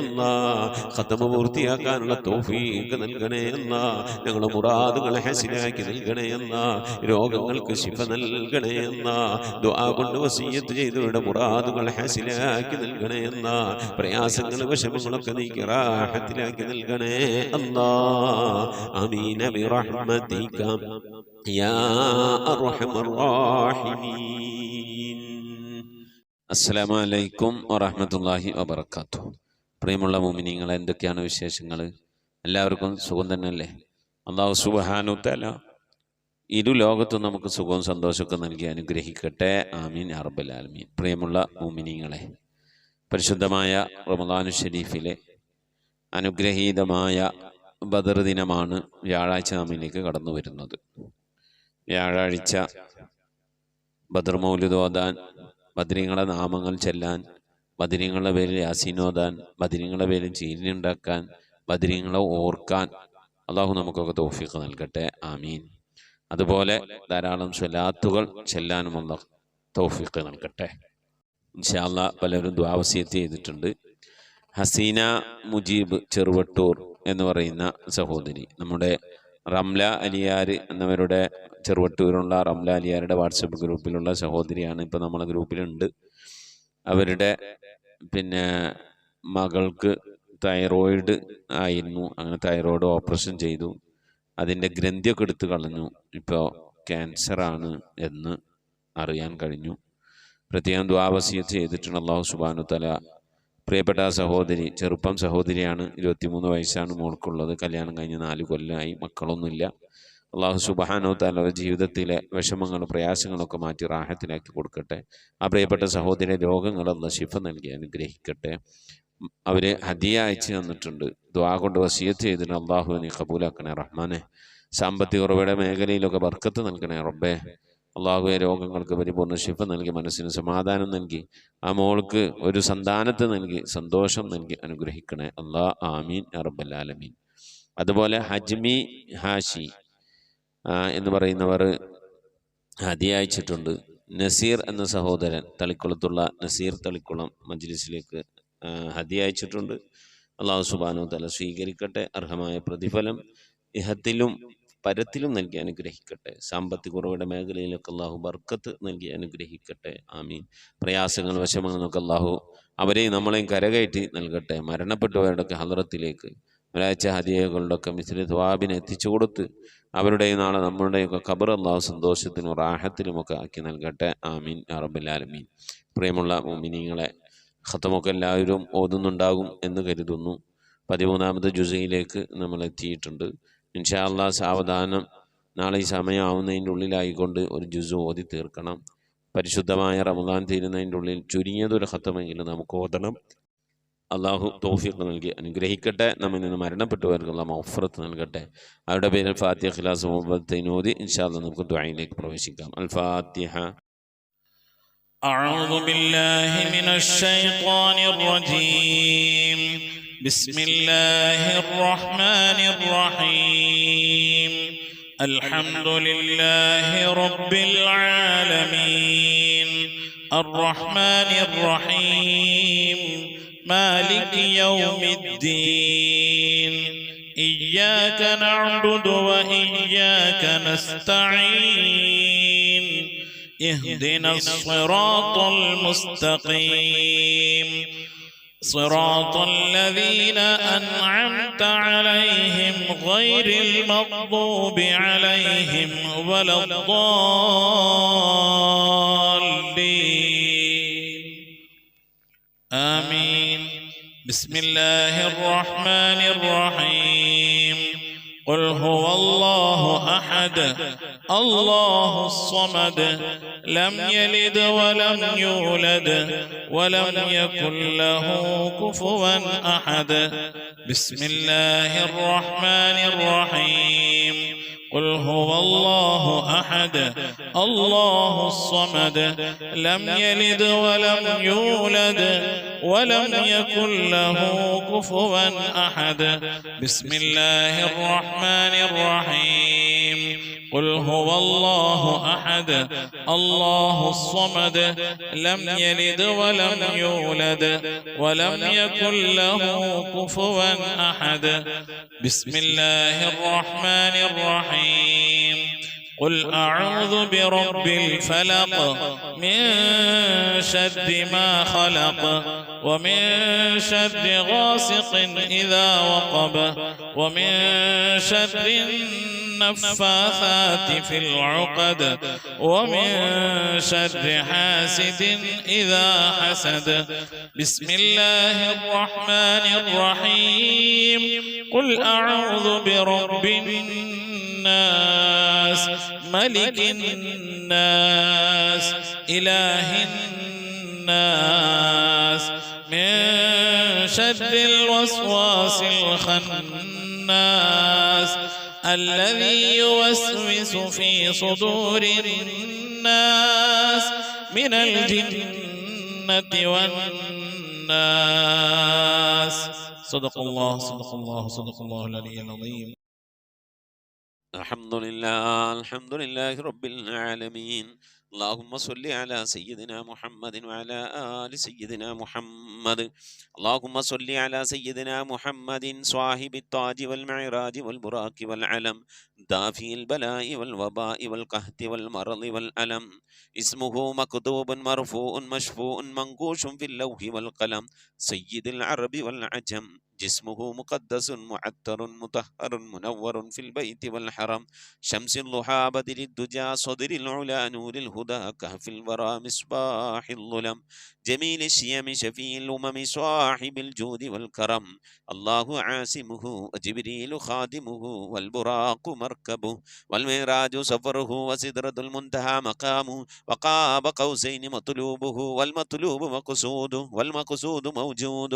അല്ലാഹ്. ഖത്മ പൂർത്തിയാക്കാനുള്ള തൗഫീഖ് നൽകണേ അല്ലാഹ്. ഞങ്ങളുടെ മുറാദുകളെ ഹസിലാക്കി നൽകണേ അല്ലാഹ്. രോഗങ്ങൾക്ക് ശിഫ നൽകണേ അല്ലാഹ്. ദുആ കൊണ്ട് വസിയ്യത്ത് ചെയ്തവരുടെ മുറാദുകൾ ഹസിലാക്കി നൽകണേ അല്ലാഹ്. പ്രയാസങ്ങൾ വിഷമങ്ങളൊക്കെ നീക്കി റാഹത്തിലാക്കി നൽകണേ അല്ലാഹ്. ആമീൻ ബിറഹ്മതിക യാ അർഹമർ റഹീമീൻ. അസ്സലാമു അലൈക്കും വറഹ്മത്തുള്ളാഹി വബറകാതുഹു. പ്രിയമുള്ള മുഅ്മിനീങ്ങളെ, എന്തൊക്കെയാണ് വിശേഷങ്ങൾ? എല്ലാവർക്കും സുഖം തന്നെയല്ലേ? അല്ലാഹു സുബ്ഹാനഹു തആല ഇരു ലോകത്തും നമുക്ക് സുഖവും സന്തോഷമൊക്കെ നൽകി അനുഗ്രഹിക്കട്ടെ. ആമീൻ യാ റബ്ബൽ ആലമീൻ. പ്രിയമുള്ള മുഅ്മിനീങ്ങളെ, പരിശുദ്ധമായ റമദാനു ഷരീഫിലെ അനുഗ്രഹീതമായ ബദർ ദിനമാണ് വ്യാഴാഴ്ച നമ്മിലേക്ക് കടന്നു വരുന്നത്. വ്യാഴാഴ്ച ബദർ മൗലിദ് ഓതാൻ, ബദരീങ്ങളുടെ നാമങ്ങൾ ചെല്ലാൻ, ബദരീങ്ങളുടെ പേരിൽ യാസീൻ ഓതാൻ, ബദരീങ്ങളുടെ പേരിൽ ചീരിനുണ്ടാക്കാൻ, ബദരീങ്ങളെ ഓർക്കാൻ അള്ളാഹു നമുക്കൊക്കെ തൗഫീഖ് നൽകട്ടെ. ആമീൻ. അതുപോലെ ധാരാളം സ്വലാത്തുകൾ ചെല്ലാനുമുള്ള തൗഫീഖ് നൽകട്ടെ. ഇൻഷാ അല്ലാഹ് പലരും ദുആ വസിയത്ത് ചെയ്തിട്ടുണ്ട്. ഹസീന മുജീബ് ചെറുവട്ടൂർ എന്ന് പറയുന്ന സഹോദരി, നമ്മുടെ റംല അലിയാർ എന്നവരുടെ ചെറുവട്ടൂരുള്ള റംല അലിയാരുടെ വാട്സപ്പ് ഗ്രൂപ്പിലുള്ള സഹോദരിയാണ്. ഇപ്പോൾ നമ്മളെ ഗ്രൂപ്പിലുണ്ട്. അവരുടെ മകൾക്ക് തൈറോയിഡ് ആയിരുന്നു. അങ്ങനെ തൈറോയിഡ് ഓപ്പറേഷൻ ചെയ്തു. അതിൻ്റെ ഗ്രന്ഥിയൊക്കെ എടുത്ത് കളഞ്ഞു. ഇപ്പോൾ ക്യാൻസറാണ് എന്ന് അറിയാൻ കഴിഞ്ഞു. പ്രത്യേകം ദുആ വസിയത്ത് ചെയ്തിട്ടുണ്ട്. അല്ലാഹു സുബ്ഹാനഹു തആല പ്രിയപ്പെട്ട ആ സഹോദരി, ചെറുപ്പം സഹോദരിയാണ്, 23 വയസ്സാണ് മോൾക്കുള്ളത്. കല്യാണം കഴിഞ്ഞ് 4 കൊല്ലമായി, മക്കളൊന്നുമില്ല. അല്ലാഹു സുബ്ഹാനഹു തആല ജീവിതത്തിലെ വിഷമങ്ങളും പ്രയാസങ്ങളൊക്കെ മാറ്റി റാഹത്തിലാക്കി കൊടുക്കട്ടെ. ആ പ്രിയപ്പെട്ട സഹോദരി രോഗങ്ങളെല്ലാം ശിഫ നൽകി അനുഗ്രഹിക്കട്ടെ. അവർ ഹദിയ അയച്ചു തന്നിട്ടുണ്ട്. ദുആ കൊണ്ട് വസിയത്ത് ചെയ്തിട്ട് അല്ലാഹു നീ ഖബൂലാക്കണേ റഹ്മാനെ. സാമ്പത്തിക ഉറവയുടെ മേഖലയിലൊക്കെ ബർക്കത്ത് നൽകണേ റബ്ബേ. അള്ളാഹുവെ രോഗങ്ങൾക്ക് പരിപൂർണ്ണ ശിഫ നൽകി, മനസ്സിന് സമാധാനം നൽകി, ആ മോൾക്ക് ഒരു സന്താനത്തെ നൽകി സന്തോഷം നൽകി അനുഗ്രഹിക്കണേ അല്ലാഹ്. ആമീൻ യാ റബ്ബൽ ആലമീൻ. അതുപോലെ ഹജ്മി ഹാഷി എന്ന് പറയുന്നവർ ഹദിയ അയച്ചിട്ടുണ്ട്. നസീർ എന്ന സഹോദരൻ തളിക്കുളത്തുള്ള നസീർ തളിക്കുളം മജ്ലിസിലേക്ക് ഹദിയ അയച്ചിട്ടുണ്ട്. അല്ലാഹു സുബ്ഹാനഹു തആല സ്വീകരിക്കട്ടെ. അർഹമായ പ്രതിഫലം ഇഹത്തിലും പരത്തിലും നൽകി അനുഗ്രഹിക്കട്ടെ. സാമ്പത്തിക കുറവുടെ മേഖലയിലൊക്കെ അല്ലാഹു ബർക്കത്ത് നൽകി അനുഗ്രഹിക്കട്ടെ. ആമീൻ. പ്രയാസങ്ങൾ വിഷമങ്ങളൊക്കെ അല്ലാഹു അവരെയും നമ്മളെയും കരകയറ്റി നൽകട്ടെ. മരണപ്പെട്ടവരുടെയൊക്കെ ഹദ്റത്തിലേക്ക് ഒരാഴ്ച ഹദിയകളുടെയൊക്കെ മിസ്ലി ത്വാബിനെ എത്തിച്ചു കൊടുത്ത് അവരുടെയും നാളെ നമ്മളുടെയൊക്കെ ഖബർ അല്ലാഹു സന്തോഷത്തിനും റാഹത്തിലുമൊക്കെ ആക്കി നൽകട്ടെ. ആമീൻ യാ റബ്ബൽ ആലമീൻ. പ്രിയമുള്ള മുഅ്മിനീങ്ങളെ, ഖത്മൊക്കെ എല്ലാവരും ഓതുന്നുണ്ടാകും എന്ന് കരുതുന്നു. 13ാമത്തെ ജുസയിലേക്ക് നമ്മൾ എത്തിയിട്ടുണ്ട്. ഇൻഷാ അല്ലാഹ് സാവധാനം നാളെ ഈ സമയമാവുന്നതിൻ്റെ ഉള്ളിലായിക്കൊണ്ട് ഒരു ജുസു ഓതി തീർക്കണം. പരിശുദ്ധമായ റമദാൻ തീരുന്നതിൻ്റെ ഉള്ളിൽ ചുരുങ്ങിയതൊരു ഖത്മെങ്കിലും നമുക്ക് ഓതണം. അള്ളാഹു തൗഫീഖ് നൽകി അനുഗ്രഹിക്കട്ടെ. നമ്മിൽ നിന്ന് മരണപ്പെട്ടവർക്കുള്ള മഗ്ഫിറത്ത് നൽകട്ടെ. അവരുടെ പേരിൽ ഫാത്തിഹ, ഇഖ്ലാസ്, മുഹബ്ബത്ത് ഓതി ഇൻഷാ അല്ലാഹ് നമുക്ക് ദുആയിലേക്ക് പ്രവേശിക്കാം. അൽ ഫാത്തിഹ. أعوذ بالله من الشيطان الرجيم. بسم الله الرحمن الرحيم. الحمد لله رب العالمين الرحمن الرحيم مالك يوم الدين إياك نعبد وإياك نستعين اهدنا الصراط المستقيم صراط الذين أنعمت عليهم غير المغضوب عليهم ولا الضالين آمين. بسم الله الرحمن الرحيم. قل هو الله أحد الله الصمد لم يلد ولم يولد ولم يكن له كفوا أحد. بسم الله الرحمن الرحيم. قل هو الله أحد الله الصمد لم يلد ولم يولد ولم يكن له كفوا أحد. بسم الله الرحمن الرحيم. قل هو الله أحد الله الصمد لم يلد ولم يولد ولم يكن له كفوا أحد. بسم الله الرحمن الرحيم. قل أعوذ برب الفلق من شر ما خلق ومن شر غاسق إذا وقب ومن شر النفاثات في العقد ومن شر حاسد إذا حسد. بسم الله الرحمن الرحيم. قل أعوذ برب الناس ملك الناس إله الناس من شر الوسواس الخناس الذي يوسوس في صدور الناس من الجنة والناس. صدق الله صدق الله صدق الله العلي العظيم. الحمد لله رب العالمين. اللهم صل على سيدنا محمد وعلى آل سيدنا محمد. اللهم صل على سيدنا محمد صاحب التاج والمعراج والبراق والعلم دافي البلاء والوباء والقهط والمرض والألم. اسمه مكتوب مرفوع مشفوع منقوش في اللوح والقلم. سيد العرب والعجم. جسمه مقدس معطر مطهر منور في البيت والحرم. شمس الضحى بدر الدجى صدر العلا نور الهدى كهف الورى مصباح الظلم. جميل الشيم شفيع الأمم صاحب الجود والكرم. الله عاصمه وجبريل خادمه والبراق مركبه والمعراج سفره وسدرة المنتهى مقامه وقاب قوسين مطلوبه والمطلوب مقصوده والمقصود موجود.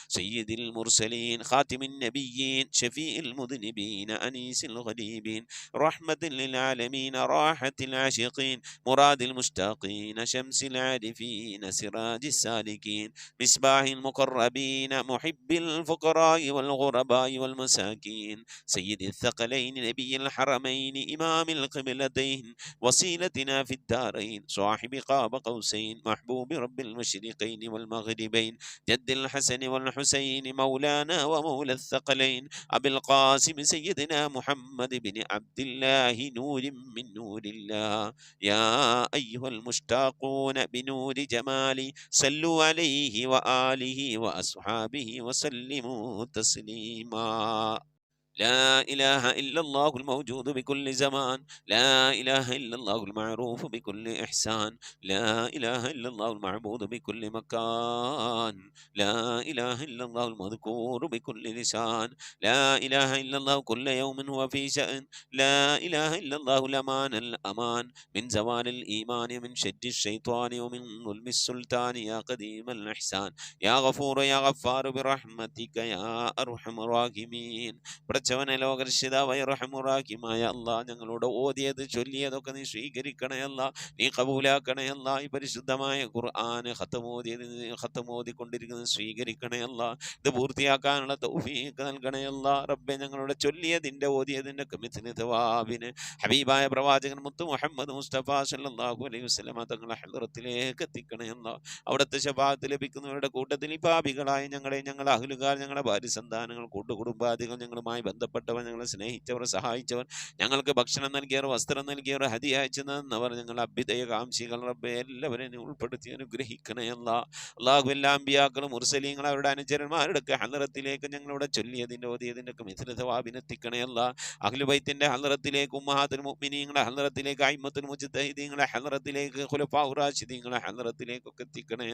سيد المرسلين خاتم النبيين شفيع المذنبين أنيس الغريبين رحمة للعالمين راحة العاشقين مراد المشتاقين شمس العارفين سراج السالكين مصباح المقربين محب الفقراء والغرباء والمساكين. سيد الثقلين نبي الحرمين إمام القبلتين وسيلتنا في الدارين صاحب قاب قوسين محبوب رب المشرقين والمغربين جد الحسن والحسين مولانا ومولى الثقلين أبي القاسم سيدنا محمد بن عبد الله نور من نور الله. يا أيها المشتاقون بنور جمالي صلوا عليه وآله وأصحابه وسلموا تسليما. لا إله إلا الله الموجود بكل زمان. لا إله إلا الله المعروف بكل إحسان. لا إله إلا الله المعبود بكل مكان. لا إله إلا الله المذكور بكل لسان. لا إله إلا الله كل يوم هو في شأن. لا إله إلا الله الأمان الأمان من زوال الإيمان من شد الشيطان ومن ظلم السلطان. يا قديم الإحسان يا غفور يا غفار برحمتك يا أرحم الراحمين. പടച്ചവനെ ലോകരക്ഷിതാവായ റഹ്മാനുറഹീമായ അല്ലാഹ് ഞങ്ങളോട് ഓതിയത് ചൊല്ലിയതൊക്കെ നീ സ്വീകരിക്കണേ അല്ലാഹ്, നീ കബൂലാക്കണേ അല്ലാഹ്. ഈ പരിശുദ്ധമായ ഖുർആൻ ഖത്തമോദിക്കൊണ്ടിരിക്കുന്നത് സ്വീകരിക്കണേ അല്ലാഹ്. ഇത് പൂർത്തിയാക്കാനുള്ള തൗഫീഖ് നൽകണേ അല്ലാഹ്. റബ്ബേ ഞങ്ങളുടെ ചൊല്ലിയതിൻ്റെ ഓതിയതിൻ്റെ കമിത്തിന് തവാബിന് ഹബീബായ പ്രവാചകൻ മുത്ത് മുഹമ്മദ് മുസ്തഫ സല്ലല്ലാഹു അലൈഹി വസല്ലമ തങ്ങളെ ഹളറത്തിലേക്ക് എത്തിക്കണേ അല്ലാഹ്. അവിടുത്തെ ശഫാഅത്ത് ലഭിക്കുന്നവരുടെ കൂട്ടത്തിൽ ഈ പാപികളായ ഞങ്ങളെ ഞങ്ങളുടെ അഹ്ലുകാർ ഞങ്ങളുടെ ഭാര്യ സന്താനങ്ങൾ കൂട്ടുകുടുംബാദികൾ ഞങ്ങളുമായി ബന്ധപ്പെട്ടവർ, ഞങ്ങളെ സ്നേഹിച്ചവർ, സഹായിച്ചവർ, ഞങ്ങൾക്ക് ഭക്ഷണം നൽകിയവർ, വസ്ത്രം നൽകിയവർ, ഹദിയ അയച്ചു തന്നവർ, ഞങ്ങളുടെ അഭ്യുദയ കാംക്ഷികൾ റബ്ബേ എല്ലാവരെയും ഉൾപ്പെടുത്തി അനുഗ്രഹിക്കണേ അല്ലാഹു. എല്ലാ അമ്പിയാക്കളും മുർസലീങ്ങൾ അവരുടെ അനുചരന്മാരുടെ ഹലറത്തിലേക്ക് ഞങ്ങളിവിടെ ചൊല്ലിയതിൻ്റെ ഓതിയതിൻ്റെ ഒക്കെ മിഥില സവാബിനെത്തിക്കണേ അഹ്ലു ബൈത്തിന്റെ ഹലറത്തിലേക്ക്, ഉമ്മഹാത്തുൽ മുഅ്മിനീങ്ങളുടെ ഹലറത്തിലേക്ക്, അയിമ്മത്തുൽ മുജ്തഹിദീങ്ങളുടെ ഹലറത്തിലേക്ക്, ഖുലഫാഉർ റാഷിദീങ്ങളുടെ ഹലറത്തിലേക്കൊക്കെ എത്തിക്കണേ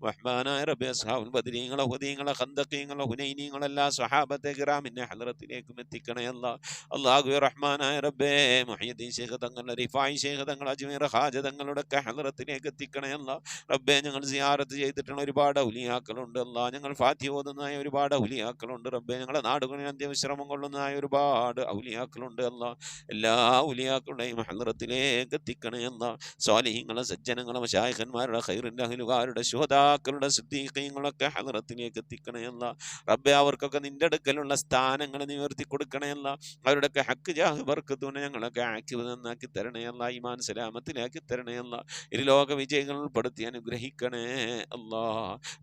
റഹ്മാനായ റബ്ബേ അസ്ഹാബുൽ ബദരീങ്ങളെ, ഹുദീങ്ങളെ, ഖന്ദഖീങ്ങളെ, ഹുനൈനീങ്ങളെല്ലാ സ്വഹാബത്തെ കിറാമിന്റെ ഹലറത്തിലേക്കും എത്തിക്കണേ അല്ലാഹു. റഹ്മാനായ റബ്ബേ മുഹയ്യിദ്ദീൻ ശൈഖ് തങ്ങളുടെ, റിഫായി ശൈഖ് തങ്ങൾ, അജ്മീർ ഹാജ തങ്ങളുടെ ഒക്കെ ഹലറത്തിലേക്ക് എത്തിക്കണേ റബ്ബേ. ഞങ്ങൾ സിയാറത്ത് ചെയ്തിട്ടുള്ള ഒരുപാട് ഔലിയാക്കളുണ്ട് ഞങ്ങൾ ഫാത്തിഹ ഓതുന്നതായ ഒരുപാട് ഔലിയാക്കളുണ്ട് റബ്ബേ. ഞങ്ങളുടെ നാടുകളിൽ അന്ത്യവിശ്രമം കൊള്ളുന്നതായ ഒരുപാട് ഔലിയാക്കളുണ്ട് എല്ലാ ഔലിയാക്കളുടെയും ഹലറത്തിലേക്ക് എത്തിക്കണേ സ്വാലിഹീങ്ങളെ, സജ്ജനങ്ങളെ, മശായിഖന്മാരുടെ, ഖൈറിന്റെ അഹ്ലുകാരുടെ, ശുഹദാക്കളുടെ, സിദ്ദീഖീങ്ങളൊക്കെ ഹലറത്തിലേക്ക് എത്തിക്കണേ റബ്ബേ. അവർക്കൊക്കെ നിന്റെ അടുക്കലുള്ള സ്ഥാനങ്ങൾ നിവർത്തി കൊടുക്കണേ അവരുടെയൊക്കെ ഹക്ക് ജാഹ് ബർക്കത്തുനെ ഞങ്ങളൊക്കെ ആക്കിവ് നന്നാക്കി തരണേ ഈമാൻ സലാമത്തിലാക്കി തരണേ ഇരുലോക വിജയങ്ങൾ ഉൾപ്പെടുത്തി അനുഗ്രഹിക്കണേ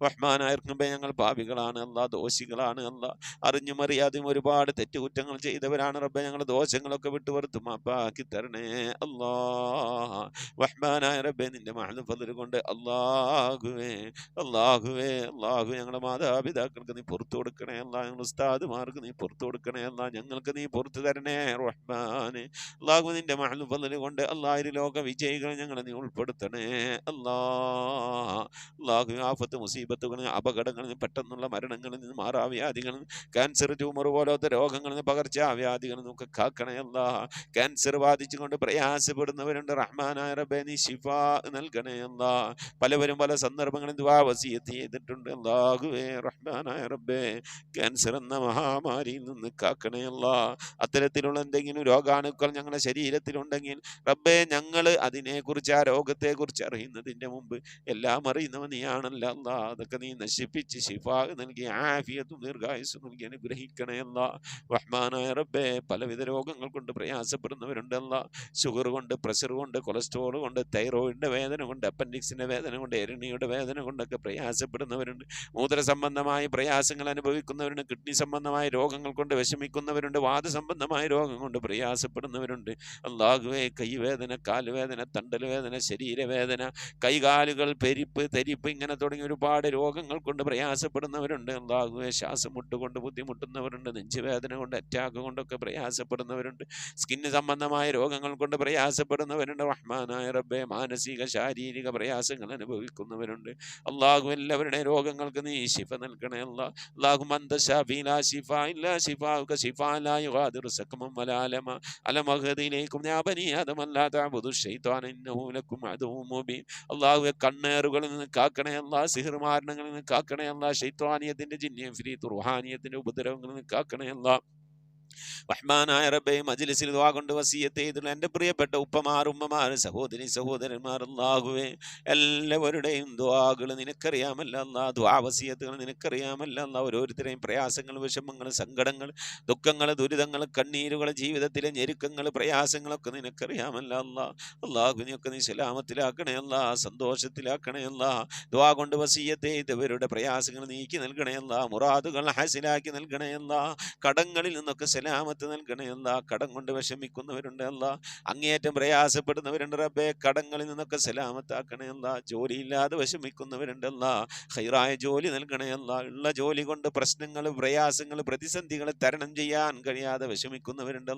റഹ്മാനായ റബ്ബേ. ഞങ്ങൾ പാപികളാണ് ദോഷികളാണ് അറിഞ്ഞും അറിയാതെയും ഒരുപാട് തെറ്റുകുറ്റങ്ങൾ ചെയ്തവരാണ് റബ്ബേ. ഞങ്ങളുടെ ദോഷങ്ങളൊക്കെ വിട്ടുപുറത്ത് മാപ്പാക്കി തരണേ റഹ്മാനായ റബ്ബേ. നിന്റെ മഹ്ലും ഫദ്ൽ കൊണ്ട് അല്ലാഹുവേ ഞങ്ങളുടെ മാതാപിതാക്കൾക്ക് നീ പുറത്തു കൊടുക്കണേ ഞങ്ങളുടെ ഉസ്താദുമാർക്ക് നീ പുറത്തു കൊടുക്കണേ ഞങ്ങൾക്ക് നീ പുറത്തു തരണേ റഹ്മാനെ. നിന്റെ മഹ്ലും ഫദ്ൽ കൊണ്ട് ലോക വിജയികളെ ഞങ്ങളെ നീ ഉൾപ്പെടുത്തണേ ആഫത്ത് മുസീബത്തുകളിൽ, അപകടങ്ങളിൽ നിന്ന്, പെട്ടെന്നുള്ള മരണങ്ങളിൽ നിന്ന്, മാറാവ്യാധികളിൽ നിന്ന്, ക്യാൻസർ, ട്യൂമർ പോലത്തെ രോഗങ്ങളിൽ നിന്ന്, പകർച്ചവ്യാധികളിൽ നിന്നൊക്കെ കാക്കണേ ക്യാൻസർ ബാധിച്ചുകൊണ്ട് പ്രയാസപ്പെടുന്നവരുണ്ട് റഹ്മാനായ റബ്ബേ. നീ ശിഫാ നൽകണേ പലവരും പല സന്ദർഭങ്ങളിൽ ദുആ വസിയത്ത് ചെയ്തിട്ടുണ്ട് റഹ്മാനായ റബ്ബേ. ക്യാൻസർ എന്ന മഹാമാരിയിൽ നിന്ന് കാക്കണേ അത്തരത്തിലുള്ള എന്തെങ്കിലും രോഗാണുക്കൾ ഞങ്ങളുടെ ശരീരത്തിലുണ്ടെങ്കിൽ റബ്ബേ, ഞങ്ങൾ അതിനെക്കുറിച്ച്, ആ രോഗത്തെക്കുറിച്ച് അറിയുന്നതിൻ്റെ മുമ്പ് എല്ലാം അറിയുന്നവൻ നീയാണല്ലോ അതൊക്കെ നീ നശിപ്പിച്ച് ശിഫാ നൽകി ആഫിയത്തും ദീർഘായുസ്സും നൽകി അനുഗ്രഹിക്കണേ റഹ്മാനായ റബ്ബേ. പലവിധ രോഗങ്ങൾ കൊണ്ട് പ്രയാസപ്പെടുന്നവരുണ്ട് ഷുഗർ കൊണ്ട്, പ്രഷർ കൊണ്ട്, കൊളസ്ട്രോൾ കൊണ്ട്, തൈറോയിഡിന്റെ വേദന കൊണ്ട്, അപ്പൻഡിക്സിന്റെ വേദന കൊണ്ട്, എരണിയുടെ വേദന കൊണ്ടൊക്കെ പ്രയാസപ്പെടുന്നവരുണ്ട്. മൂത്ര സംബന്ധമായ പ്രയാസങ്ങൾ അനുഭവിക്കുന്നവരുണ്ട്. കിഡ്നി സംബന്ധമായ രോഗങ്ങൾ കൊണ്ട് വിഷമിക്കുന്നവരുണ്ട്. വാദസംബന്ധമായ രോഗം കൊണ്ട് പ്രയാസപ്പെടുന്നവരുണ്ട്. അല്ലാഹുവേ, കൈവേദന, കാലുവേദന, തണ്ടൽ വേദന, ശരീരവേദന, കൈകാലുകൾ പെരിപ്പ്, തെരിപ്പ്, ഇങ്ങനെ തുടങ്ങി ഒരുപാട് രോഗങ്ങൾ കൊണ്ട് പ്രയാസപ്പെടുന്നവരുണ്ട്. അല്ലാഹുവേ, ശ്വാസം മുട്ടുകൊണ്ട് ബുദ്ധിമുട്ടുന്നവരുണ്ട്. നെഞ്ചുവേദന കൊണ്ട്, അറ്റാക്ക് കൊണ്ടൊക്കെ പ്രയാസപ്പെടുന്നവരുണ്ട്. സ്കിന്ന് സംബന്ധമായ രോഗങ്ങൾ കൊണ്ട് പ്രയാസപ്പെടുന്നവരുണ്ട് റഹ്മാനായ റബ്ബേ. മാനസിക ശാരീരിക പ്രയാസങ്ങൾ അനുഭവിക്കുന്നവരുണ്ട്. അല്ലാഹു എല്ലാവരുടെ രോഗങ്ങൾക്ക് നീ ശിഫ നൽകണേ അല്ലാഹു. അന്ത ശാഫി ലാ ശിഫാ ഇല്ലാ ശിഫാഉക ശിഫാ ലാ യുഗാദിറു സഖമൻ വലാ അലമ അലം അഗ്ദിനൈകും യാ ബനി ആദം അല്ലാ തഅബുദു ശൈത്വാന ഇന്നഹു ലക്കും അദുവ്വുൻ മുബീൻ. അല്ലാഹു കണ്ണേറുകളിൽ നിന്ന് കാക്കണേ സിഹ്ർ മാരണങ്ങളിൽ നിന്ന് കാക്കണേ ശൈത്വാനിയത്തിന്റെ, ജിന്നിയ ഫിരീത്ത്, റുഹാനിയത്തിന്റെ ഉപദ്രവങ്ങളിൽ നിന്ന് കാക്കണേ റഹ്മാനായ റബ്ബേ. മജ്ലിസിൽ ദുആ കൊണ്ട് വസിയത്ത് ചെയ്തിട്ടുള്ള എൻ്റെ പ്രിയപ്പെട്ട ഉപ്പമാർ, ഉമ്മമാർ, സഹോദരി സഹോദരന്മാർ, അല്ലാഹുവേ എല്ലാവരുടെയും ദുആകൾ നിനക്കറിയാമല്ലോ ദുആ വസിയത്തുകൾ നിനക്കറിയാമല്ലോ ഓരോരുത്തരെയും പ്രയാസങ്ങൾ, വിഷമങ്ങൾ, സങ്കടങ്ങൾ, ദുഃഖങ്ങൾ, ദുരിതങ്ങൾ, കണ്ണീരുകൾ, ജീവിതത്തിലെ ഞെരുക്കങ്ങൾ, പ്രയാസങ്ങളൊക്കെ നിനക്കറിയാമല്ലോ അല്ലാഹുവിനെയൊക്കെ നീ സലാമത്തിലാക്കണേ സന്തോഷത്തിലാക്കണേ ദുആ കൊണ്ട് വസിയത്ത് ചെയ്തവരുടെ പ്രയാസങ്ങൾ നീക്കി നൽകണേ മുറാദുകൾ ഹാസിലാക്കി നൽകണേ കടങ്ങളിൽ നിന്നൊക്കെ സലാമത്ത് നൽകണേ കടം കൊണ്ട് വിഷമിക്കുന്നവരുണ്ട് അങ്ങേയറ്റം പ്രയാസപ്പെടുന്നവരുണ്ട് റബ്ബേ. കടങ്ങളിൽ നിന്നൊക്കെ സലാമത്താക്കണേ ജോലിയില്ലാതെ വിഷമിക്കുന്നവരുണ്ട് ഖൈറായ ജോലി നൽകണേ ഉള്ള ജോലി കൊണ്ട് പ്രശ്നങ്ങൾ, പ്രയാസങ്ങൾ, പ്രതിസന്ധികൾ തരണം ചെയ്യാൻ കഴിയാതെ വിഷമിക്കുന്നവരുണ്ട്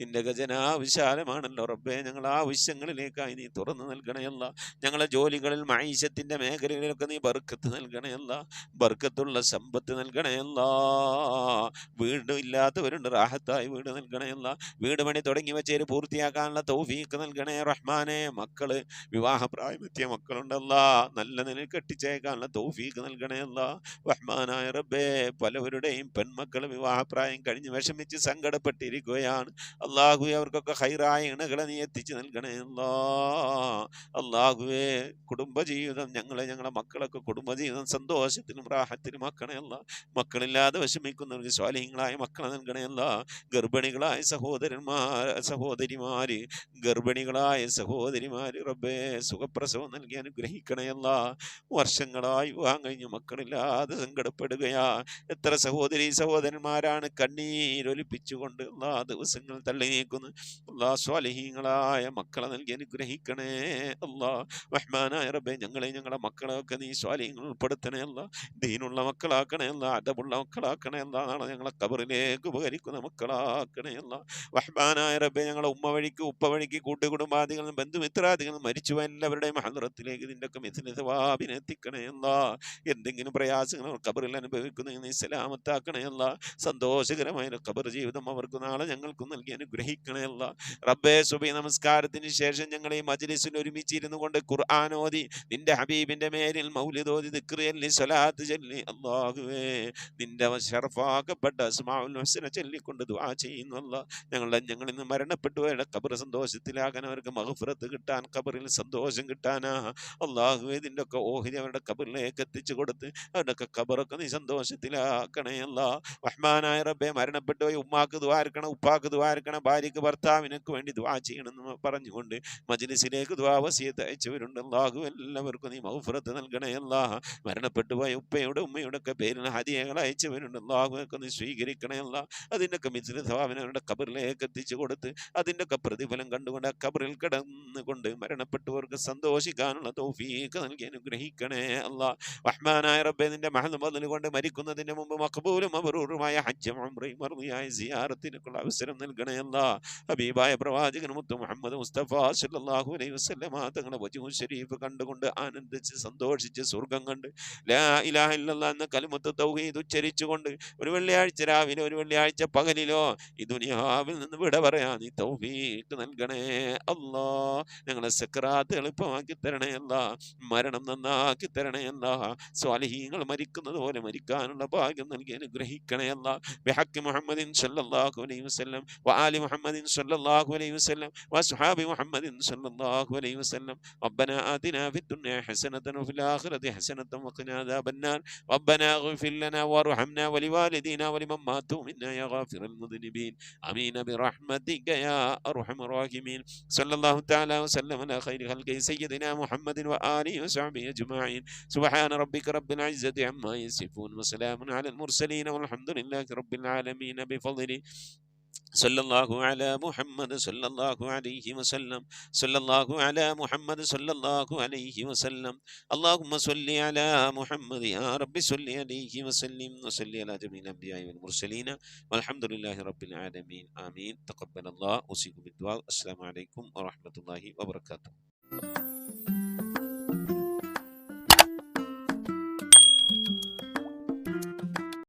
നിന്റെ ഖജനാ വിശാലമാണല്ലോ റബ്ബേ. ഞങ്ങൾ ആവശ്യങ്ങളിലേക്കായി നീ തുറന്നു നൽകണേ ഞങ്ങളെ ജോലികളിൽ, മഈശത്തിന്റെ മേഖലകളിലൊക്കെ നീ ബർക്കത്ത് നൽകണേ ബർക്കത്തുള്ള സമ്പത്ത് നൽകണേ വീട് ഇല്ലാത്തവരുണ്ട്, റാഹത്തായി വീട് നൽകണേ വീട് പണി തുടങ്ങി വെച്ചേര് പൂർത്തിയാക്കാനുള്ള തൗഫീഖ് നൽകണേ റഹ്മാനെ. മക്കള്, വിവാഹപ്രായമെത്തിയ മക്കളുണ്ടല്ല, നല്ല നിലയിൽ കെട്ടിച്ചേക്കാനുള്ള തൗഫീഖ് നൽകണേ റഹ്മാനായ റബ്ബേ. പലവരുടെയും പെൺമക്കൾ വിവാഹപ്രായം കഴിഞ്ഞ് വിഷമിച്ച് സങ്കടപ്പെട്ടിരിക്കുകയാണ് അല്ലാഹുവേ. അവർക്കൊക്കെ ഖൈറായ ഇണകളെ നീ എത്തിച്ചു നൽകണേ അല്ലാഹുവേ. കുടുംബജീവിതം ഞങ്ങളെ മക്കളൊക്കെ കുടുംബജീവിതം സന്തോഷത്തിലും റാഹത്തിലും ആക്കണേ മക്കളില്ലാതെ വിഷമിക്കുന്നവർക്ക് സ്വാലിഹീങ്ങളായ മക്കളെ നൽകണേ ഗർഭിണികളായ സഹോദരിമാര് ഗർഭിണികളായ സഹോദരിമാര് റബ്ബേ സുഖപ്രസവം നൽകി അനുഗ്രഹിക്കണയല്ല. വർഷങ്ങളായി വിവാഹം കഴിഞ്ഞ് മക്കളില്ലാതെ സങ്കടപ്പെടുകയാ. എത്ര സഹോദരന്മാരാണ് കണ്ണീരൊലിപ്പിച്ചുകൊണ്ട് ദിവസങ്ങൾ തള്ളി നീക്കുന്നു. സ്വാലിഹീങ്ങളായ മക്കളെ നൽകി അനുഗ്രഹിക്കണേ അല്ലാ. റഹ്മാനായ റബ്ബേ ഞങ്ങളെ ഞങ്ങളുടെ മക്കളെയൊക്കെ നീ സ്വാലിഹീങ്ങൾ ഉൾപ്പെടുത്തണേ അല്ല. ദീനുള്ള മക്കളാക്കണേ അല്ല, അദബുള്ള മക്കളാക്കണേ അല്ല, നാളെ ഞങ്ങളെ ഖബറിലേക്ക് ഉപകരിക്കുന്ന മക്കളാക്കണേ അല്ല. റഹ്മാനായ റബ്ബേ ഞങ്ങളെ ഉമ്മ വഴിക്ക് ഉപ്പ വഴിക്ക് കൂട്ടുകുടുംബാദികളും ബന്ധുമിത്രാദികളും മരിച്ചു എല്ലാവരുടെയും ഹദ്റത്തിലേക്ക് ഇതിൻ്റെയൊക്കെ മിഥില സവാബിനെ എത്തിക്കണേ അല്ല. എന്തെങ്കിലും പ്രയാസങ്ങൾ ഖബറിൽ അനുഭവിക്കുന്ന നീ സലാമത്താക്കണേ അല്ല. സന്തോഷകരമായ ഖബർ ജീവിതം അവർക്ക് നാളെ ഞങ്ങൾക്കും നൽകി അനുഗ്രഹിക്കണേ അല്ല. റബ്ബേ സുബഹി നമസ്കാരത്തിന് ശേഷം ഞങ്ങൾ ഈ മജ്ലിസിൽ ഒരുമിച്ചിരുന്നു കൊണ്ട് ഖുർആൻ ഓതി നിന്റെ ഹബീബിന്റെ മേലിൽ മൗലിദ് ഓതി ദിക്ർ ചൊല്ലി സ്വലാത്ത് ചൊല്ലി അല്ലാഹുവേ നിന്റെ ശറഫാക്കപ്പെട്ട അസ്മാഉൽ ഹുസ്ന ചൊല്ലിക്കൊണ്ട് ദുആ ചെയ്യുന്നു അല്ലാ. ഞങ്ങൾ ഇന്ന് മരണപ്പെട്ടുപോയ ഖബർ സന്തോഷത്തിലാകാൻ, അവർക്ക് മഗ്ഫിറത്ത് കിട്ടാൻ, ഖബറിൽ സന്തോഷം കിട്ടാനാ അല്ലാഹുവേ ഇതിൻ്റെ ഒക്കെ ഓഹരി അവരുടെ ഖബറിലേക്ക് എത്തിച്ചു കൊടുത്ത് അവരുടെയൊക്കെ ഖബറൊക്കെ നീ സന്തോഷത്തിലാക്കണേ അല്ലാ. റഹ്മാനായ റബ്ബേ മരണപ്പെട്ടുപോയ ഉമ്മാക്ക് ദുആർക്കണം, ഉപ്പാക്ക് ദുആർക്കണം, ഭാര്യക്ക് ഭർത്താവിനൊക്കെ വേണ്ടി ദുആ ചെയ്യണമെന്ന് പറഞ്ഞുകൊണ്ട് മജ്ലിസിലേക്ക് ദുആ വസിയത്ത് അയച്ചവരുണ്ട്. അല്ലാഹു എല്ലാവർക്കും നീ മഗ്ഫിറത്ത് നൽകണേ അല്ലാ. മരണപ്പെട്ടുപോയ ഉപ്പയുടെ ഉമ്മയുടെ ഒക്കെ പേരിൽ ഹദിയകൾ അയച്ചവരുണ്ട്. അല്ലാഹുവൊക്കെ നീ സ്വീകരിക്കണേ അല്ലാ. അതിൻ്റെയൊക്കെ മിഥില സവാബിനെ അവരുടെ ഖബറിലേക്ക് എത്തിച്ചു കൊടുത്ത് അതിൻ്റെയൊക്കെ പ്രതിഫലം കണ്ടുകൊണ്ട് ആ ഖബറിൽ കിടന്നുകൊണ്ട് മരണപ്പെട്ടവർക്ക് സന്തോഷിക്കാനുള്ള തൗഫീഖ് നൽകി അനുഗ്രഹിക്കണേ അല്ലാ. റഹ്മാനായ റബ്ബേ നിന്റെ മഹദ് ബദൽ കൊണ്ട് മരിക്കുന്നതിന് മുമ്പ് മഖബൂലും മബ്റൂറുമായ ഹജ്ജും ഉംറയും മർദിയായ സിയാറത്തിനുള്ള അവസരം നൽകണേ അല്ലാ. ഹബീബായ പ്രവാചകൻ മുത്ത് മുഹമ്മദ് മുസ്തഫ സല്ലല്ലാഹു അലൈഹി വസല്ലമ തങ്ങളുടെ വജ്ഹു ശരീഫ് കണ്ടുകൊണ്ട് ആനന്ദിച്ച് സന്തോഷിച്ച് സ്വർഗ്ഗം കണ്ട് ലാ ഇലാഹ ഇല്ലല്ലാഹ് എന്ന കലിമത്ത് തൗഹീദ് ഉച്ചരിച്ചുകൊണ്ട് ഒരു വെള്ളിയാഴ്ച രാവിലെ ഒരു വെള്ളിയാഴ്ച പകലിലോ ഈ ദുനിയാവിൽ നിന്ന് വിട പറയാ നീ തൗഫീഖ് നൽകണേ അല്ലാ. ഞങ്ങളെ സക്കറാത്ത് എളുപ്പമാക്കി തരണേ അല്ലാ. മരണം നന്നാക്കി തരണേ അല്ലാ. സ്വാലിഹീങ്ങൾ മരിക്കുന്നത് പോലെ മരിക്കാനുള്ള ഭാഗ്യം നൽകി അനുഗ്രഹിക്കണേ അല്ലാ. ബിഹഖ് മുഹമ്മദിൻ സല്ലല്ലാഹു അലൈഹി വസല്ലം വആലി മുഹമ്മദിൻ സല്ലല്ലാഹു അലൈഹി വസല്ലം വഅസ്ഹാബി മുഹമ്മദിൻ സല്ലല്ലാഹു അലൈഹി വസല്ലം. റബ്ബനാ ആതിനാ ഫിദ്ദുനിയ ഹസനതൻ വഫിൽ ആഖിറതി ഹസനതൻ വഖിനാ അദാബന്നാർ. റബ്ബനാ ഇഗ്ഫിർ ലനാ വർഹംനാ വലിവാലിദീനാ വലിമൻ മാതു മിന്നാ യാ ഗാഫിറൽ മുദ്നിബീൻ. ആമീൻ ബിറഹ്മതിക യാ അർഹമർ റഹീമീൻ. സല്ലല്ലാഹു തആല വസല്ലം അലാ ഖൈരി ഖൽഖി സയ്യിദിനാ മുഹമ്മദിൻ വആലിഹി വസഹ്ബിഹി അജ്മഈൻ. സുബ്ഹാന റബ്ബിക റബ്ബിൽ ഇസ്സതി അമ്മാ യസിഫൂൻ വസലാമുൻ അലൽ മുർസലീൻ വൽഹംദുലില്ലാഹി റബ്ബിൽ ആലമീൻ ബിഫദ്ലി صلى الله على محمد صلى الله عليه وسلم. صلى الله على محمد صلى الله عليه وسلم. اللهم صل على محمد يا رب صل عليه وسلم وصل على جميع الأنبياء والمرسلين والحمد لله رب العالمين. آمين. تقبل الله. أوصيكم بالدعاء. السلام عليكم ورحمة الله وبركاته.